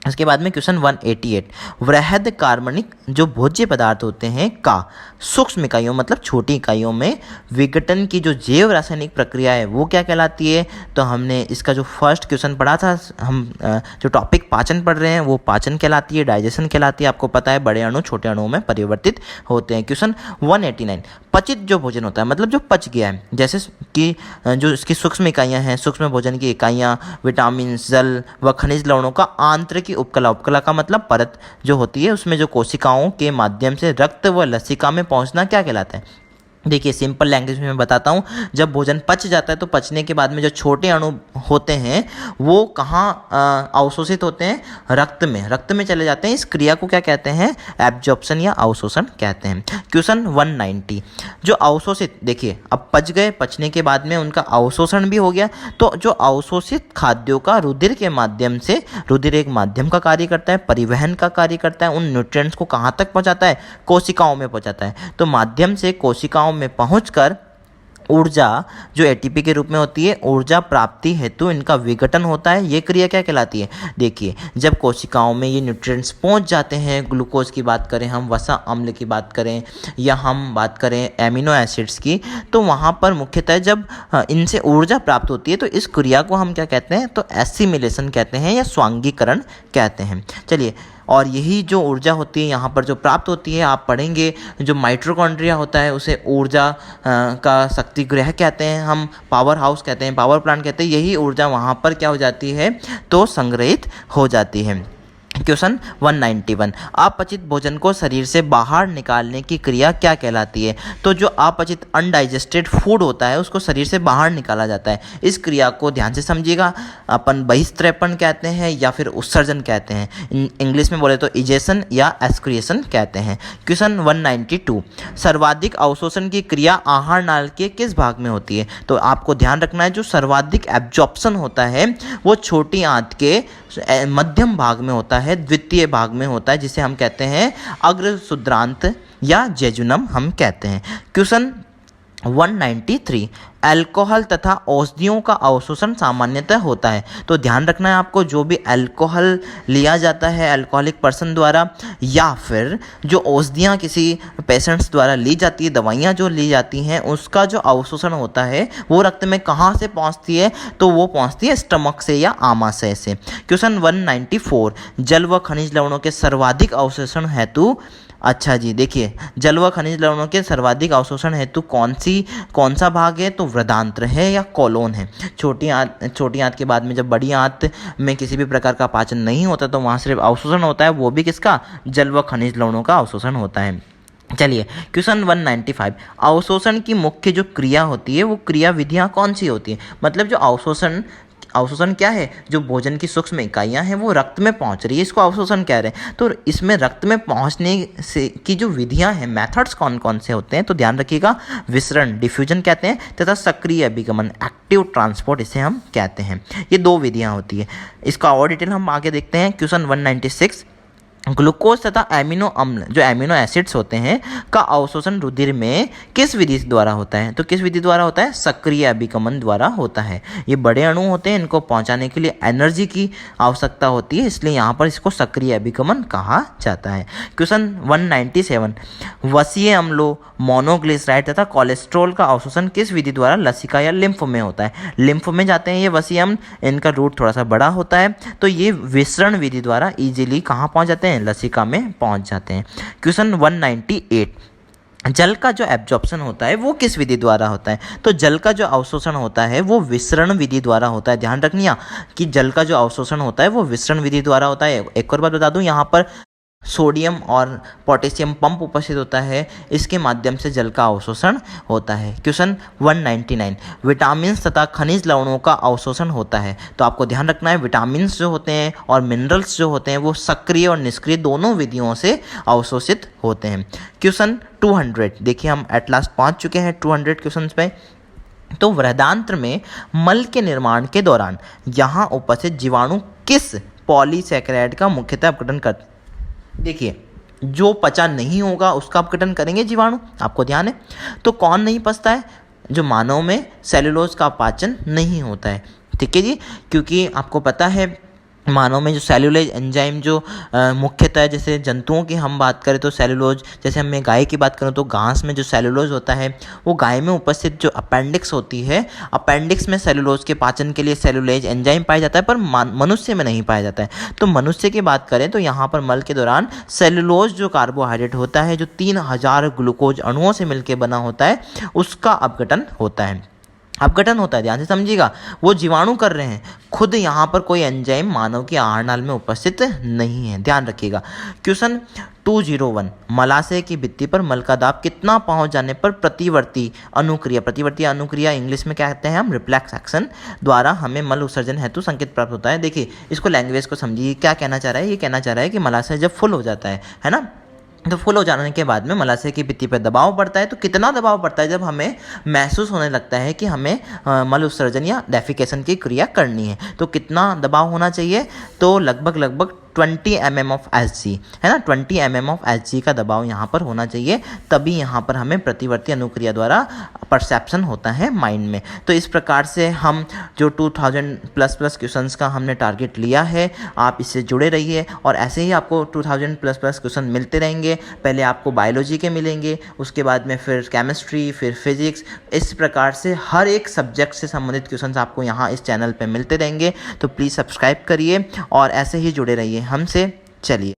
इसके बाद में क्वेश्चन 188, वृहद कार्बनिक जो भोज्य पदार्थ होते हैं का सूक्ष्म इकाइयों मतलब छोटी इकाइयों में विघटन की जो जैव रासायनिक प्रक्रिया है वो क्या कहलाती है, तो हमने इसका जो फर्स्ट क्वेश्चन पढ़ा था, हम जो टॉपिक पाचन पढ़ रहे हैं वो पाचन कहलाती है, डाइजेशन कहलाती है। आपको पता है बड़े अणु छोटे अणुओं में परिवर्तित होते हैं। क्वेश्चन 189, पचित जो भोजन होता है मतलब जो पच गया है, जैसे कि जो इसकी सूक्ष्म इकाइयाँ हैं, सूक्ष्म भोजन की इकाइयाँ विटामिन, जल व खनिज लवणों का आंतरिक उपकला, उपकला का मतलब परत जो होती है, उसमें जो कोशिकाओं के माध्यम से रक्त व लसिका में पहुंचना क्या कहलाता है। देखिए सिंपल लैंग्वेज में मैं बताता हूँ, जब भोजन पच जाता है तो पचने के बाद में जो छोटे अणु होते हैं वो कहाँ अवशोषित होते हैं, रक्त में, रक्त में चले जाते हैं। इस क्रिया को क्या कहते हैं, एब्जॉर्प्शन या अवशोषण कहते हैं। क्वेश्चन 190, जो अवशोषित, देखिए अब पच गए, पचने के बाद में उनका अवशोषण भी हो गया, तो जो अवशोषित खाद्यों का रुधिर के माध्यम से, रुधिर एक माध्यम का कार्य करता है, परिवहन का कार्य करता है, उन न्यूट्रिएंट्स को कहाँ तक पहुँचाता है, कोशिकाओं में पहुँचाता है। तो माध्यम से कोशिकाओं में पहुंचकर ऊर्जा जो एटीपी के रूप में होती है, ऊर्जा प्राप्ति हेतु इनका विघटन होता है। ये क्रिया क्या कहलाती है? देखिए, जब कोशिकाओं में ये न्यूट्रिएंट्स पहुंच जाते हैं, ग्लूकोज की बात करें हम, वसा अम्ल की बात करें, या हम बात करें एमिनो एसिड्स की, तो वहाँ पर मुख्यतः जब इनसे ऊर्जा प्राप्त होती है तो इस क्रिया को हम क्या कहते हैं? तो एसिमिलेशन कहते हैं या स्वांगीकरण कहते हैं। चलिए, और यही जो ऊर्जा होती है यहाँ पर जो प्राप्त होती है, आप पढ़ेंगे जो माइटोकॉन्ड्रिया होता है उसे ऊर्जा का शक्तिगृह कहते हैं, हम पावर हाउस कहते हैं, पावर प्लांट कहते हैं। यही ऊर्जा वहाँ पर क्या हो जाती है? तो संग्रहित हो जाती है। क्वेश्चन 191, अपचित भोजन को शरीर से बाहर निकालने की क्रिया क्या कहलाती है? तो जो अपचित अनडाइजेस्टेड फूड होता है उसको शरीर से बाहर निकाला जाता है। इस क्रिया को ध्यान से समझिएगा, अपन बहिस्त्रेपण कहते हैं या फिर उत्सर्जन कहते हैं। इंग्लिश में बोले तो इजेशन या एस्क्रिएशन कहते हैं। क्वेश्चन 192, सर्वाधिक अवशोषण की क्रिया आहार नाल के किस भाग में होती है? तो आपको ध्यान रखना है, जो सर्वाधिक एब्जॉर्प्शन होता है वो छोटी आंत के मध्यम भाग में होता है, द्वितीय भाग में होता है, जिसे हम कहते हैं अग्र शुद्रांत या जेजुनम हम कहते हैं। क्वेश्चन 193, अल्कोहल तथा औषधियों का अवशोषण सामान्यतः होता है। तो ध्यान रखना है आपको, जो भी अल्कोहल लिया जाता है अल्कोहलिक पर्सन द्वारा, या फिर जो औषधियाँ किसी पेशेंट्स द्वारा ली जाती है, दवाइयाँ जो ली जाती हैं, उसका जो अवशोषण होता है वो रक्त में कहाँ से पहुँचती है? तो वो पहुँचती है स्टमक से या आमाशय से। क्वेश्चन 194, जल व खनिज लवणों के सर्वाधिक अवशोषण हेतु, अच्छा जी, देखिए, जल व खनिज लवणों के सर्वाधिक अवशोषण हेतु कौन सा भाग है? तो वृद्धांत्र है या कोलोन है। छोटी आंत के बाद में जब बड़ी आंत में किसी भी प्रकार का पाचन नहीं होता तो वहाँ सिर्फ अवशोषण होता है, वो भी किसका? जल व खनिज लवणों का अवशोषण होता है। चलिए, क्वेश्चन 195, अवशोषण की मुख्य जो क्रिया होती है वो क्रिया विधियाँ कौन सी होती है? मतलब जो अवशोषण क्या है? जो भोजन की सूक्ष्म इकाइयाँ हैं वो रक्त में पहुंच रही है, इसको अवशोषण कह रहे हैं। तो इसमें रक्त में पहुंचने से की जो विधियाँ हैं, मेथड्स कौन कौन से होते हैं? तो ध्यान रखिएगा, विसरण डिफ्यूजन कहते हैं, तथा सक्रिय अभिगमन एक्टिव ट्रांसपोर्ट इसे हम कहते हैं। ये दो विधियाँ होती है। इसका और डिटेल हम आगे देखते हैं। क्वेश्चन 196, ग्लूकोज तथा एमिनो अम्ल जो एमिनो एसिड्स होते हैं का अवशोषण रुधिर में किस विधि द्वारा होता है? तो किस विधि द्वारा होता है? सक्रिय अभिगमन द्वारा होता है। ये बड़े अणु होते हैं, इनको पहुंचाने के लिए एनर्जी की आवश्यकता होती है, इसलिए यहाँ पर इसको सक्रिय अभिगमन कहा जाता है। क्वेश्चन 197, वसीय अम्लों, मोनोग्लिसराइड तथा कोलेस्ट्रॉल का अवशोषण किस विधि द्वारा लसिका या लिम्फ में होता है? लिम्फ में जाते हैं ये वसीय अम्ल, इनका रूट थोड़ा सा बड़ा होता है, तो ये विसरण विधि द्वारा इजीली कहाँ पहुँच जाते हैं? लसिका में पहुंच जाते हैं। क्वेश्चन 198, जल का जो एब्जॉर्प्शन होता है वो किस विधि द्वारा होता है? तो जल का जो अवशोषण होता है वो विसरण विधि द्वारा होता है। ध्यान रखनिए कि जल का जो अवशोषण होता है वो विसरण विधि द्वारा होता है। एक और बात बता दूं, यहाँ पर सोडियम और पोटेशियम पंप उपस्थित होता है, इसके माध्यम से जल का अवशोषण होता है। क्वेश्चन 199, विटामिन तथा खनिज लवणों का अवशोषण होता है। तो आपको ध्यान रखना है, विटामिन जो होते हैं और मिनरल्स जो होते हैं वो सक्रिय और निष्क्रिय दोनों विधियों से अवशोषित होते हैं। क्वेश्चन 200, देखिए हम एट लास्ट पहुंच चुके हैं 200 क्वेश्चन पे। तो वृहदांत्र में मल के निर्माण के दौरान यहाँ उपस्थित जीवाणु किस पॉलीसैकेराइड का मुख्यतः अपघटन करते? देखिए, जो पचा नहीं होगा उसका अपघटन करेंगे जीवाणु, आपको ध्यान है। तो कौन नहीं पचता है? जो मानव में सेलुलोज का पाचन नहीं होता है, ठीक है जी, क्योंकि आपको पता है मानव में जो सेलुलोज एंजाइम जो मुख्यतः, जैसे जंतुओं की हम बात करें तो सेलुलोज, जैसे मैं गाय की बात करूं तो घास में जो सेलुलोज होता है वो गाय में उपस्थित जो अपेंडिक्स होती है, अपेंडिक्स में सेलुलोज के पाचन के लिए सेलुलोज एंजाइम पाया जाता है, पर मनुष्य में नहीं पाया जाता है। तो मनुष्य की बात करें तो यहाँ पर मल के दौरान सेलुलोज जो कार्बोहाइड्रेट होता है, जो 3000 ग्लूकोज अणुओं से मिलकर बना होता है, उसका अपघटन होता है। अपघटन होता है, ध्यान से समझिएगा, वो जीवाणु कर रहे हैं, खुद यहाँ पर कोई एंजाइम मानव की आहार नाल में उपस्थित नहीं है, ध्यान रखिएगा। क्वेश्चन 201, मलाशय की भित्ति पर मल का दाब कितना पहुँच जाने पर प्रतिवर्ती अनुक्रिया इंग्लिश में क्या कहते हैं हम? रिफ्लेक्स एक्शन द्वारा हमें मल उत्सर्जन हेतु संकेत प्राप्त होता है। देखिए, इसको लैंग्वेज को समझिए, क्या कहना चाह रहा है? ये कहना चाह रहा है कि मलाशय जब फुल हो जाता है ना, तो फुल हो जाने के बाद में मलाशय की भित्ति पर दबाव पड़ता है। तो कितना दबाव पड़ता है? जब हमें महसूस होने लगता है कि हमें मल उत्सर्जन या डेफिकेशन की क्रिया करनी है, तो कितना दबाव होना चाहिए? तो लगभग 20 mm ऑफ Hg है ना, 20 mm ऑफ Hg का दबाव यहाँ पर होना चाहिए, तभी यहाँ पर हमें प्रतिवर्ती अनुक्रिया द्वारा परसेप्शन होता है माइंड में। तो इस प्रकार से हम जो 2000++ क्वेश्चंस का हमने टारगेट लिया है, आप इससे जुड़े रहिए और ऐसे ही आपको 2000++ क्वेश्चन मिलते रहेंगे। पहले आपको बायोलॉजी के मिलेंगे, उसके बाद में फिर केमिस्ट्री, फिर फिजिक्स, इस प्रकार से हर एक सब्जेक्ट से संबंधित क्वेश्चंस आपको यहाँ इस चैनल पे मिलते रहेंगे। तो प्लीज़ सब्सक्राइब करिए और ऐसे ही जुड़े रहिए हमसे। चलिए।